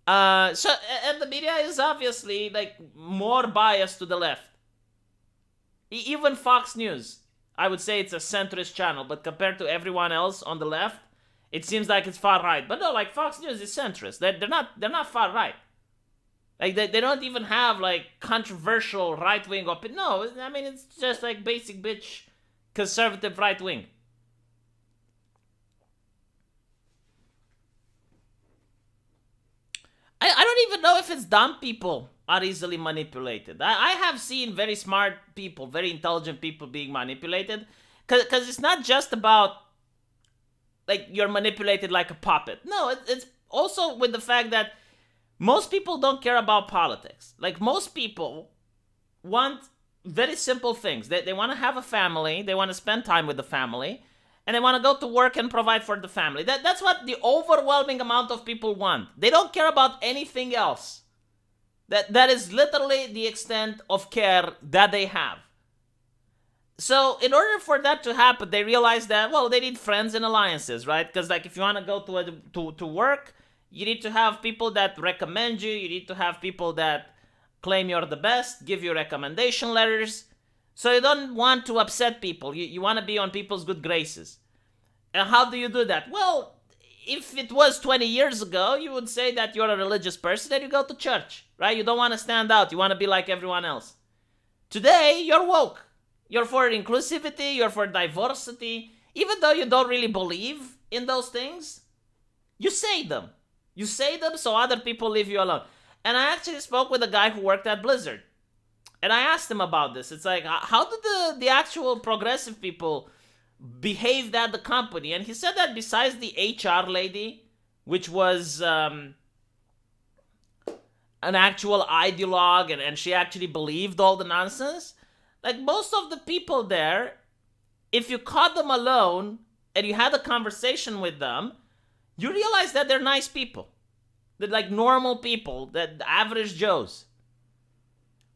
And the media is obviously like more biased to the left. Even Fox News, I would say it's a centrist channel, but compared to everyone else on the left, it seems like it's far right. But no, like Fox News is centrist. They're not far right. Like they don't even have like controversial right wing opinion. No, I mean it's just like basic bitch conservative right wing. I don't even know if it's dumb people are easily manipulated. I have seen very smart people, very intelligent people being manipulated. Because it's not just about like you're manipulated like a puppet. No, it's also with the fact that most people don't care about politics. Like most people want very simple things. They want to have a family, they want to spend time with the family, and they want to go to work and provide for the family. That's what the overwhelming amount of people want. They don't care about anything else. That is literally the extent of care that they have. So in order for that to happen, they realize that, well, they need friends and alliances, right? Because like if you want to go to work, you need to have people that recommend you. You need to have people that claim you're the best, give you recommendation letters. So you don't want to upset people. You want to be on people's good graces. And how do you do that? Well, if it was 20 years ago, you would say that you're a religious person and you go to church, right? You don't want to stand out. You want to be like everyone else. Today, you're woke. You're for inclusivity. You're for diversity. Even though you don't really believe in those things, you say them. You say them so other people leave you alone. And I actually spoke with a guy who worked at Blizzard. And I asked him about this. It's like, how did the actual progressive people behaved at the company? And he said that besides the HR lady, which was an actual ideologue and she actually believed all the nonsense, like most of the people there, if you caught them alone and you had a conversation with them, you realize that they're nice people. They're like normal people, that average Joes.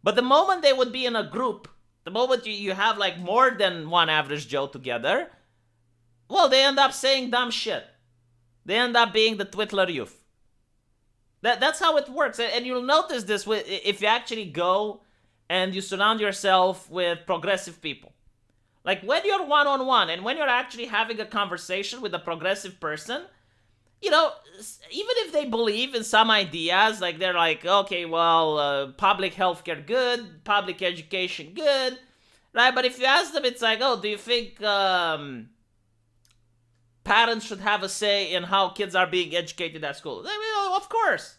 But the moment they would be in a group, the moment you have like more than one average Joe together, well, they end up saying dumb shit. They end up being the Twittler youth. That's how it works. And you'll notice this if you actually go and you surround yourself with progressive people. Like when you're one-on-one and when you're actually having a conversation with a progressive person, you know, even if they believe in some ideas, like they're like, okay, well, public healthcare good, public education good, right? But if you ask them, it's like, oh, do you think parents should have a say in how kids are being educated at school? I mean, of course.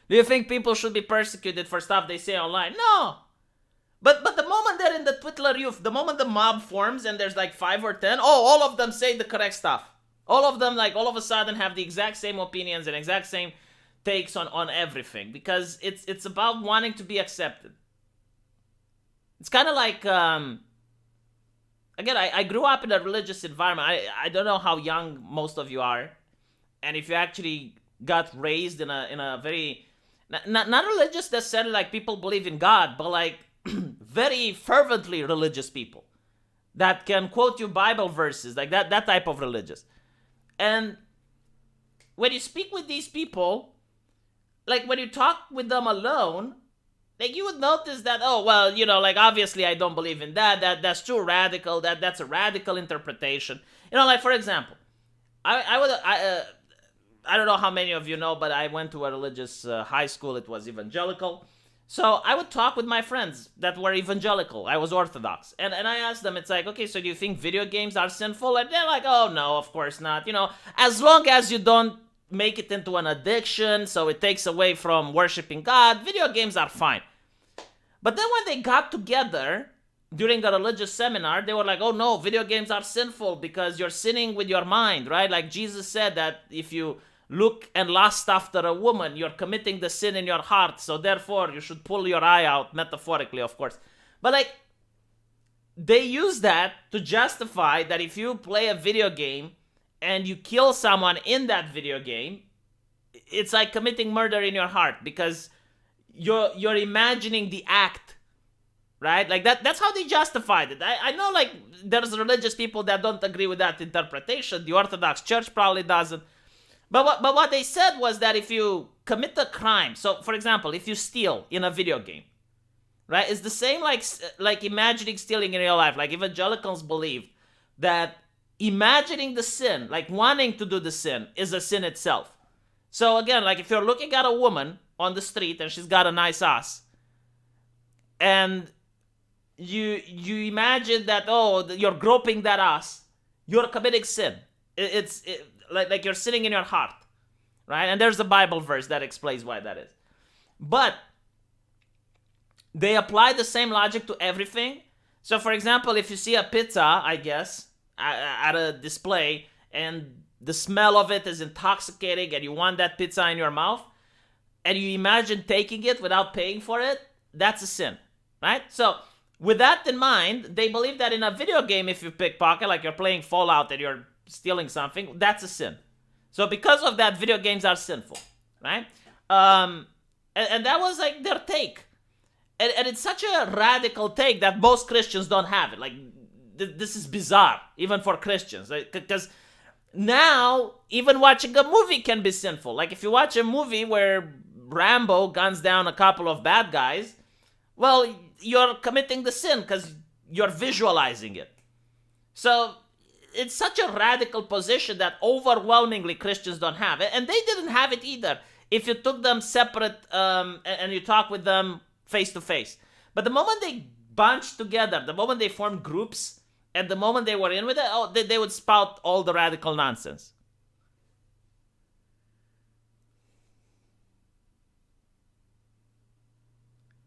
Do you think people should be persecuted for stuff they say online? No. But the moment they're in the Twitter youth, the moment the mob forms and there's like 5 or 10, all of them say the correct stuff. All of them, like, all of a sudden have the exact same opinions and exact same takes on everything. Because it's about wanting to be accepted. It's kind of like, again, I grew up in a religious environment. I don't know how young most of you are. And if you actually got raised in a very, not religious necessarily like people believe in God, but like very fervently religious people. That can quote you Bible verses, like that type of religious. And when you speak with these people, like when you talk with them alone, like you would notice that, oh, well, you know, like obviously I don't believe in that's too radical, that's a radical interpretation. You know, like for example, I don't know how many of you know, but I went to a religious high school. It was evangelical. So I would talk with my friends that were evangelical. I was Orthodox. And I asked them, it's like, okay, so do you think video games are sinful? And they're like, oh, no, of course not. You know, as long as you don't make it into an addiction, so it takes away from worshiping God, video games are fine. But then when they got together during a religious seminar, they were like, oh, no, video games are sinful because you're sinning with your mind, right? Like Jesus said that if you look and lust after a woman, you're committing the sin in your heart, so therefore you should pull your eye out, metaphorically, of course. But like, they use that to justify that if you play a video game and you kill someone in that video game, it's like committing murder in your heart because you're imagining the act, right? Like that's how they justified it. I know like there's religious people that don't agree with that interpretation. The Orthodox Church probably doesn't. But what they said was that if you commit a crime, so for example, if you steal in a video game, right? It's the same like imagining stealing in real life. Like evangelicals believe that imagining the sin, like wanting to do the sin, is a sin itself. So again, like if you're looking at a woman on the street and she's got a nice ass, and you imagine that, oh, you're groping that ass, you're committing sin. It's like you're sinning in your heart, right? And there's a Bible verse that explains why that is. But they apply the same logic to everything. So for example, if you see a pizza, I guess, at a display, and the smell of it is intoxicating and you want that pizza in your mouth, and you imagine taking it without paying for it, that's a sin, right? So with that in mind, they believe that in a video game, if you pickpocket, like you're playing Fallout and you're stealing something, that's a sin. So because of that, video games are sinful, right? And that was like their take. And it's such a radical take that most Christians don't have it. Like, this is bizarre, even for Christians. Because now, even watching a movie can be sinful. Like, if you watch a movie where Rambo guns down a couple of bad guys, well, you're committing the sin because you're visualizing it. So it's such a radical position that overwhelmingly Christians don't have it. And they didn't have it either if you took them separate and you talk with them face to face. But the moment they bunched together, the moment they formed groups, and the moment they were in with it, they would spout all the radical nonsense.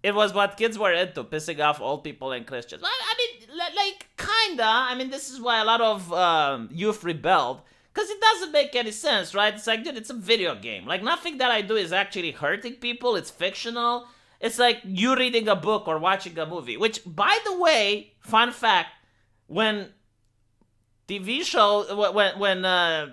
It was what kids were into, pissing off old people and Christians. I mean, like, kinda. I mean, this is why a lot of youth rebelled. Because it doesn't make any sense, right? It's like, dude, it's a video game. Like, nothing that I do is actually hurting people. It's fictional. It's like you reading a book or watching a movie. Which, by the way, fun fact, when TV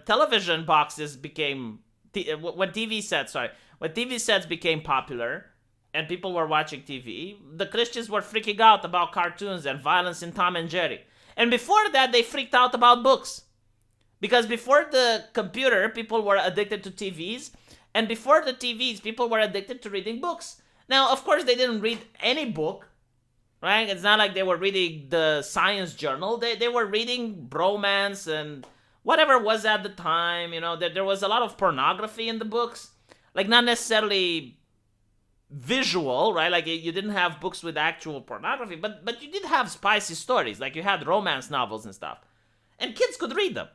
television boxes became, when TV sets became popular, and people were watching TV, the Christians were freaking out about cartoons and violence in Tom and Jerry. And before that, they freaked out about books. Because before the computer, people were addicted to TVs. And before the TVs, people were addicted to reading books. Now, of course, they didn't read any book, right? It's not like they were reading the science journal. They were reading bromance and whatever was at the time. You know, there was a lot of pornography in the books. Like, not necessarily visual, right? Like, you didn't have books with actual pornography, but you did have spicy stories. Like, you had romance novels and stuff. And kids could read them,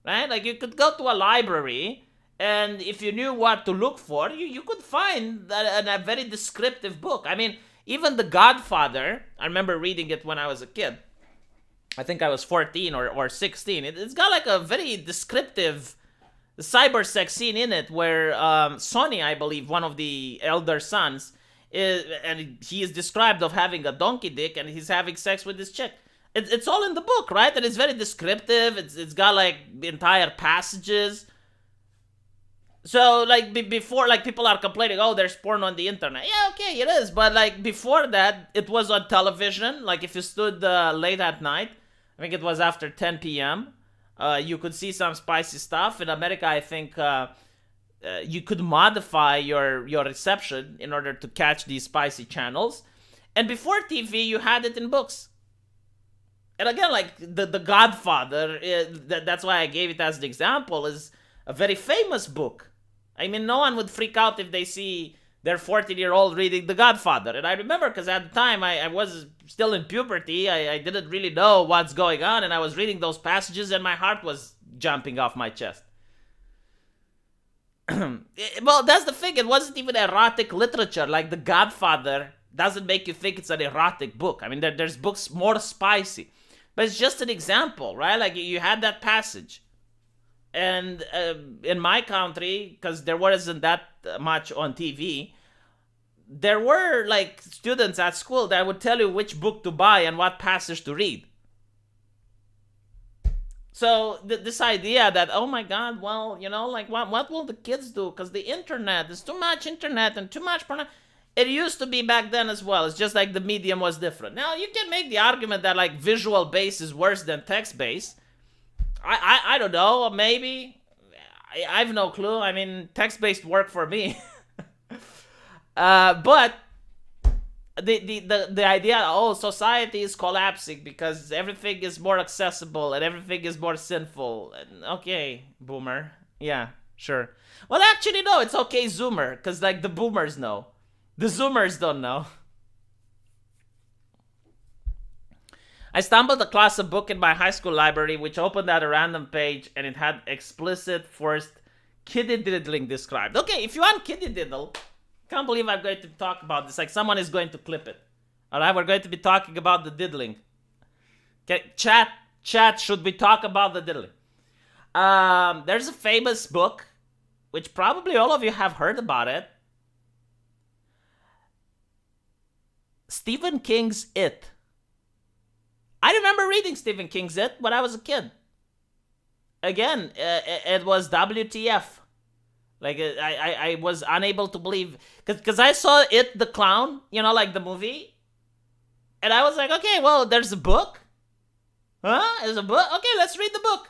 right? Like, you could go to a library, and if you knew what to look for, you could find a very descriptive book. I mean, even The Godfather, I remember reading it when I was a kid. I think I was 14 or 16. It's got like a very descriptive cyber sex scene in it where Sonny, I believe, one of the elder sons, and he is described of having a donkey dick and he's having sex with this chick. It's all in the book, right? And it's very descriptive. It's got like entire passages. So like before, like people are complaining, oh, there's porn on the internet. Yeah, okay, it is. But like before that, it was on television. Like if you stood late at night, I think it was after 10 p.m., you could see some spicy stuff. In America, I think you could modify your reception in order to catch these spicy channels. And before TV, you had it in books. And again, like the Godfather, that's why I gave it as an example, is a very famous book. I mean, no one would freak out if they see their 14-year-old reading The Godfather. And I remember because at the time I was still in puberty. I didn't really know what's going on. And I was reading those passages and my heart was jumping off my chest. Well, that's the thing. It wasn't even erotic literature. Like The Godfather doesn't make you think it's an erotic book. I mean, there's books more spicy. But it's just an example, right? Like you had that passage. And in my country, because there wasn't that much on TV, there were like students at school that would tell you which book to buy and what passage to read. So this idea that, oh my God, well, you know, like what will the kids do? Because the internet, there's too much internet and too much porn. It used to be back then as well. It's just like the medium was different. Now you can make the argument that like visual based is worse than text based. I don't know, maybe. I have no clue. I mean, text-based work for me. But the idea, oh, society is collapsing because everything is more accessible and everything is more sinful. Okay, boomer. Yeah, sure. Well, actually, no, it's okay, zoomer, because like the boomers know. The zoomers don't know. I stumbled across a book in my high school library which opened at a random page and it had explicit forced kiddie diddling described. Okay, if you want kiddie diddle, can't believe I'm going to talk about this. Like someone is going to clip it. Alright, we're going to be talking about the diddling. Okay, chat, should we talk about the diddling? There's a famous book, which probably all of you have heard about it. Stephen King's It. I remember reading Stephen King's It when I was a kid. Again, it was WTF. Like, I was unable to believe. Because I saw It the Clown, you know, like the movie. And I was like, okay, well, there's a book. Huh? There's a book? Okay, let's read the book.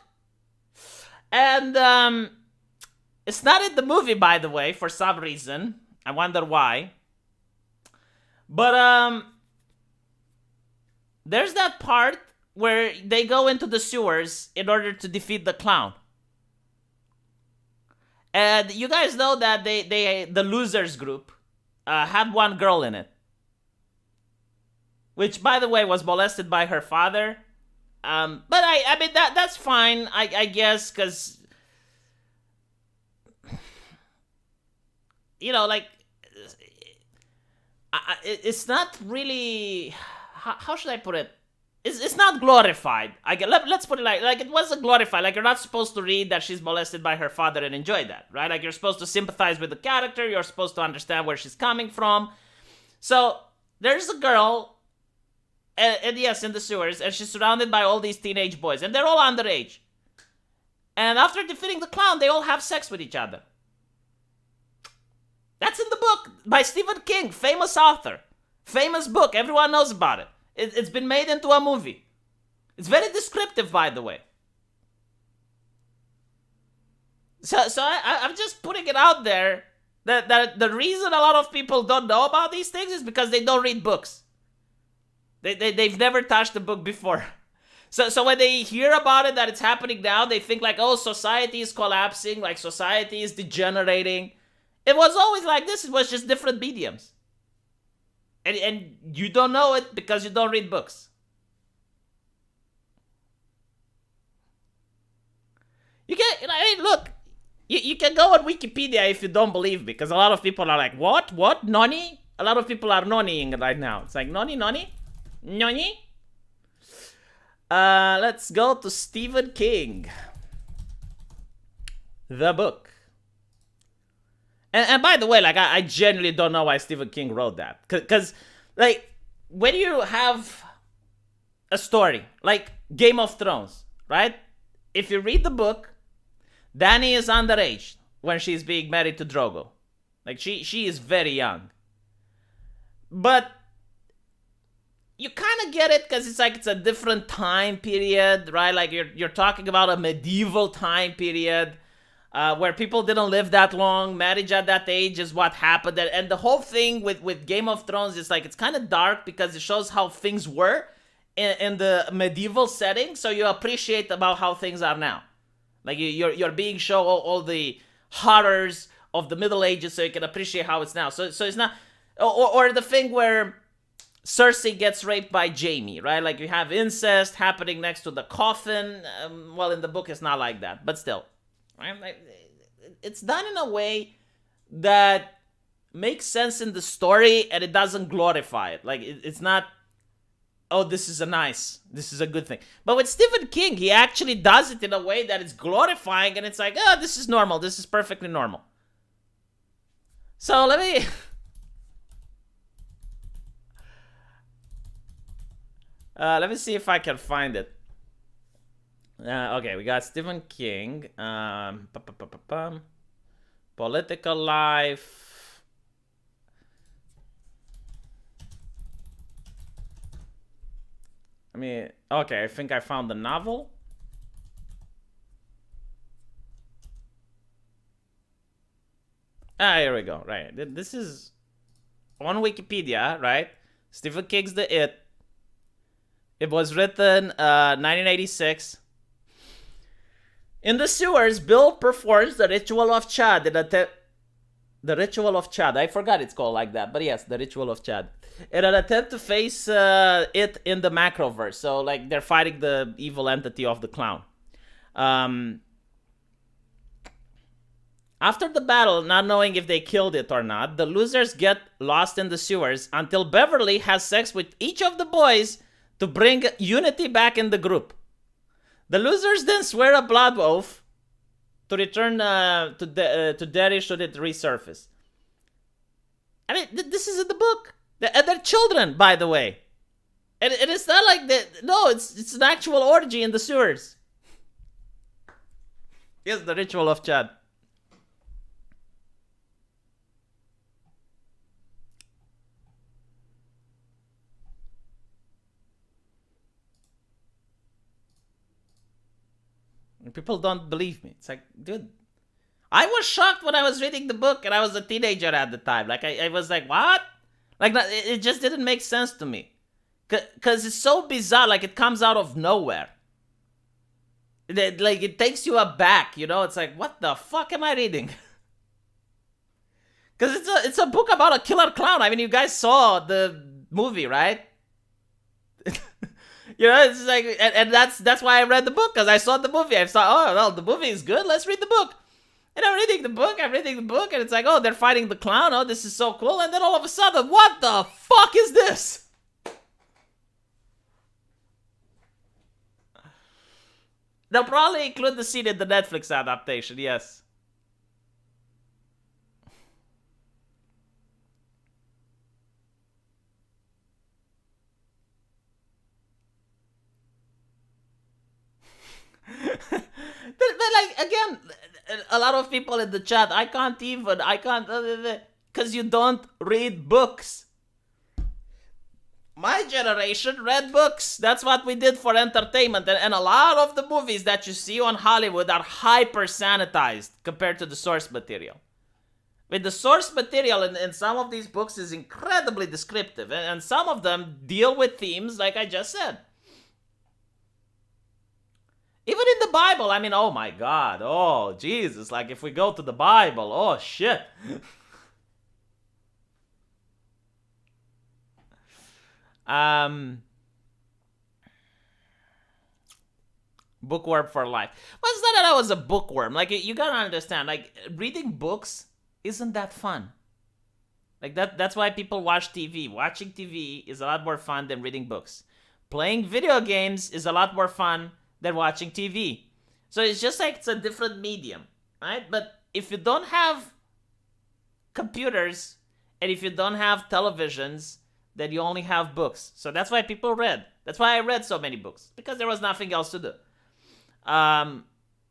And it's not in the movie, by the way, for some reason. I wonder why. But there's that part where they go into the sewers in order to defeat the clown. And you guys know that the losers group had one girl in it, which, by the way, was molested by her father. But I mean that's fine, I guess, because you know, like it's not really. How should I put it? It's not glorified. Let's put it like it wasn't glorified. Like, you're not supposed to read that she's molested by her father and enjoy that, right? Like, you're supposed to sympathize with the character. You're supposed to understand where she's coming from. So there's a girl, and yes, in the sewers, and she's surrounded by all these teenage boys, and they're all underage. And after defeating the clown, they all have sex with each other. That's in the book by Stephen King, famous author. Famous book, everyone knows about it. It's been made into a movie. It's very descriptive, by the way. So I'm just putting it out there that the reason a lot of people don't know about these things is because they don't read books. They've never touched a book before. So when they hear about it, that it's happening now, they think like, oh, society is collapsing, like society is degenerating. It was always like this. It was just different mediums. And you don't know it because you don't read books. You can, I mean, look, you can go on Wikipedia if you don't believe me, because a lot of people are like, what? Noni? A lot of people are noniing right now. It's like, noni? Noni? Let's go to Stephen King. The book. And by the way, like, I genuinely don't know why Stephen King wrote that. Because, like, when you have a story, like Game of Thrones, right? If you read the book, Dany is underage when she's being married to Drogo. Like, she is very young. But you kind of get it because it's like it's a different time period, right? Like, you're talking about a medieval time period. Where people didn't live that long. Marriage at that age is what happened. And the whole thing with Game of Thrones is like, it's kind of dark because it shows how things were in the medieval setting. So you appreciate about how things are now. Like, you're being shown all the horrors of the Middle Ages so you can appreciate how it's now. So it's not... Or the thing where Cersei gets raped by Jaime, right? Like, you have incest happening next to the coffin. Well, in the book it's not like that, but still. Right? It's done in a way that makes sense in the story and it doesn't glorify it. Like, it's not, oh, this is a good thing. But with Stephen King, he actually does it in a way that it's glorifying and it's like, oh, this is normal. This is perfectly normal. So let me see if I can find it. Okay, we got Stephen King. Political life. I mean, okay, I think I found the novel. Here we go. Right, this is on Wikipedia, right? Stephen King's The It. It was written 1986. In the sewers, Bill performs the ritual of Chad. The ritual of Chad. I forgot it's called like that, but yes, the ritual of Chad. In an attempt to face it in the macroverse. So, like, they're fighting the evil entity of the clown. After the battle, not knowing if they killed it or not, the losers get lost in the sewers until Beverly has sex with each of the boys to bring unity back in the group. The losers then swear a blood oath to return to Derry should it resurface. I mean, this is in the book. They're children, by the way. And it's not like that. No, it's an actual orgy in the sewers. Yes, the ritual of Chad. And people don't believe me. It's like, dude, I was shocked when I was reading the book and I was a teenager at the time. Like, I was like, what? Like, it just didn't make sense to me. Because it's so bizarre. Like, it comes out of nowhere. Like, it takes you aback, you know? It's like, what the fuck am I reading? Because it's a book about a killer clown. I mean, you guys saw the movie, right? You know, it's like, and that's why I read the book, because I saw the movie. I thought, oh, well, the movie is good. Let's read the book. And I'm reading the book, and it's like, oh, they're fighting the clown. Oh, this is so cool. And then all of a sudden, what the fuck is this? They'll probably include the scene in the Netflix adaptation, yes. But like, again, a lot of people in the chat, I can't, because you don't read books. My generation read books. That's what we did for entertainment. And a lot of the movies that you see on Hollywood are hyper sanitized compared to the source material. I mean, the source material in some of these books is incredibly descriptive. And some of them deal with themes like I just said. Even in the Bible, I mean, oh my God, oh Jesus, like if we go to the Bible, oh shit. Bookworm for life. Well, it's not that I was a bookworm. Like, you gotta understand, like, reading books isn't that fun. Like, that's why people watch TV. Watching TV is a lot more fun than reading books. Playing video games is a lot more fun than watching TV. So it's just like it's a different medium, right? But if you don't have computers and if you don't have televisions, then you only have books. So that's why people read. That's why I read so many books, because there was nothing else to do.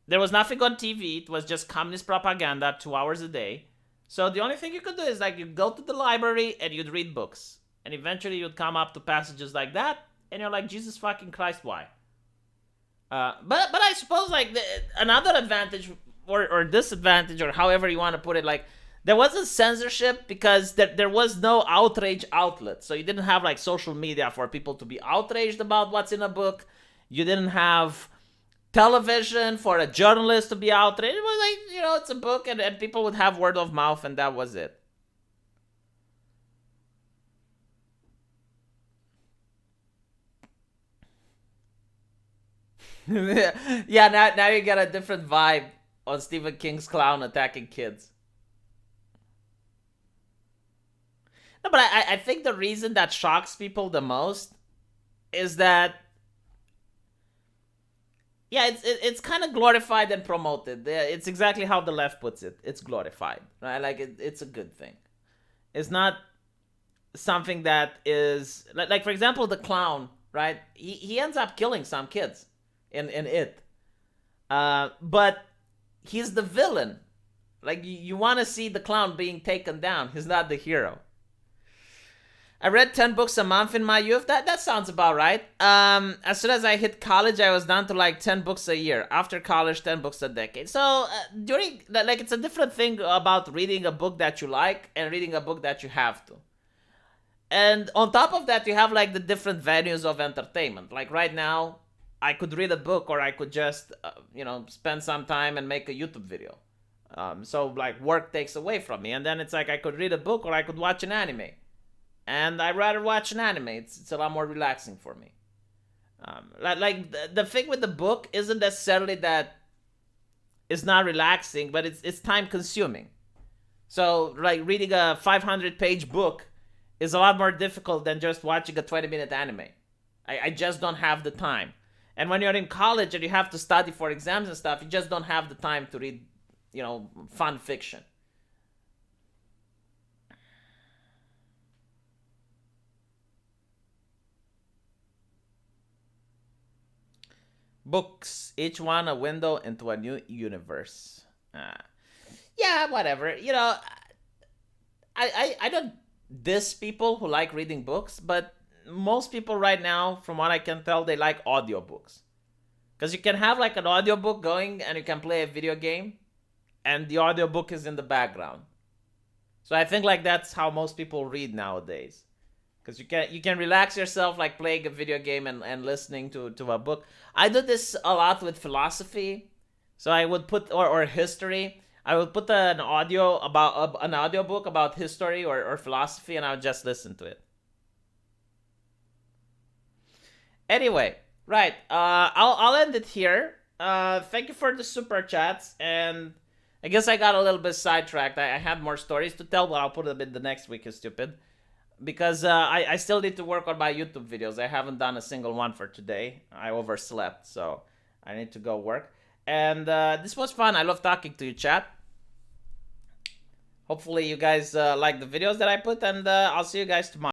There was nothing on TV. It was just communist propaganda 2 hours a day. So the only thing you could do is like you go to the library and you'd read books. And eventually you'd come up to passages like that and you're like, Jesus fucking Christ, why? But I suppose like another advantage or disadvantage or however you want to put it, like there wasn't censorship because there was no outrage outlet. So you didn't have like social media for people to be outraged about what's in a book. You didn't have television for a journalist to be outraged. It was like, you know, it's a book and people would have word of mouth and that was it. Yeah, now you get a different vibe on Stephen King's clown attacking kids. No, but I think the reason that shocks people the most is that, yeah, it's kind of glorified and promoted. It's exactly how the left puts it. It's glorified, right? Like it's a good thing. It's not something that is like for example, the clown, right? He ends up killing some kids in it, but he's the villain. Like you want to see the clown being taken down. He's not the hero. I read 10 books a month in my youth. That sounds about right. As soon as I hit college, I was down to like 10 books a year. After college, 10 books a decade. So during, like, it's a different thing about reading a book that you like and reading a book that you have to. And on top of that, you have like the different venues of entertainment. Like right now, I could read a book, or I could just, spend some time and make a YouTube video. So like work takes away from me, and then it's like I could read a book or I could watch an anime, and I'd rather watch an anime. It's a lot more relaxing for me. Like the thing with the book isn't necessarily that it's not relaxing, but it's time consuming. So like reading a 500-page book is a lot more difficult than just watching a 20-minute anime. I just don't have the time. And when you're in college and you have to study for exams and stuff, you just don't have the time to read, fun fiction. Books, each one a window into a new universe. Yeah, whatever. I don't diss people who like reading books, but most people right now, from what I can tell, they like audiobooks. Because you can have like an audiobook going and you can play a video game, and the audiobook is in the background. So I think like that's how most people read nowadays. Because you can relax yourself like playing a video game and listening to a book. I do this a lot with philosophy. So I would put or history. I would put an audiobook about history or philosophy, and I would just listen to it. Anyway, right. I'll end it here. Thank you for the super chats, and I guess I got a little bit sidetracked. I had more stories to tell, but I'll put it in the next week. Is stupid because I still need to work on my YouTube videos. I haven't done a single one for today. I overslept, so I need to go work. And this was fun. I love talking to you, chat. Hopefully you guys like the videos that I put, and I'll see you guys tomorrow.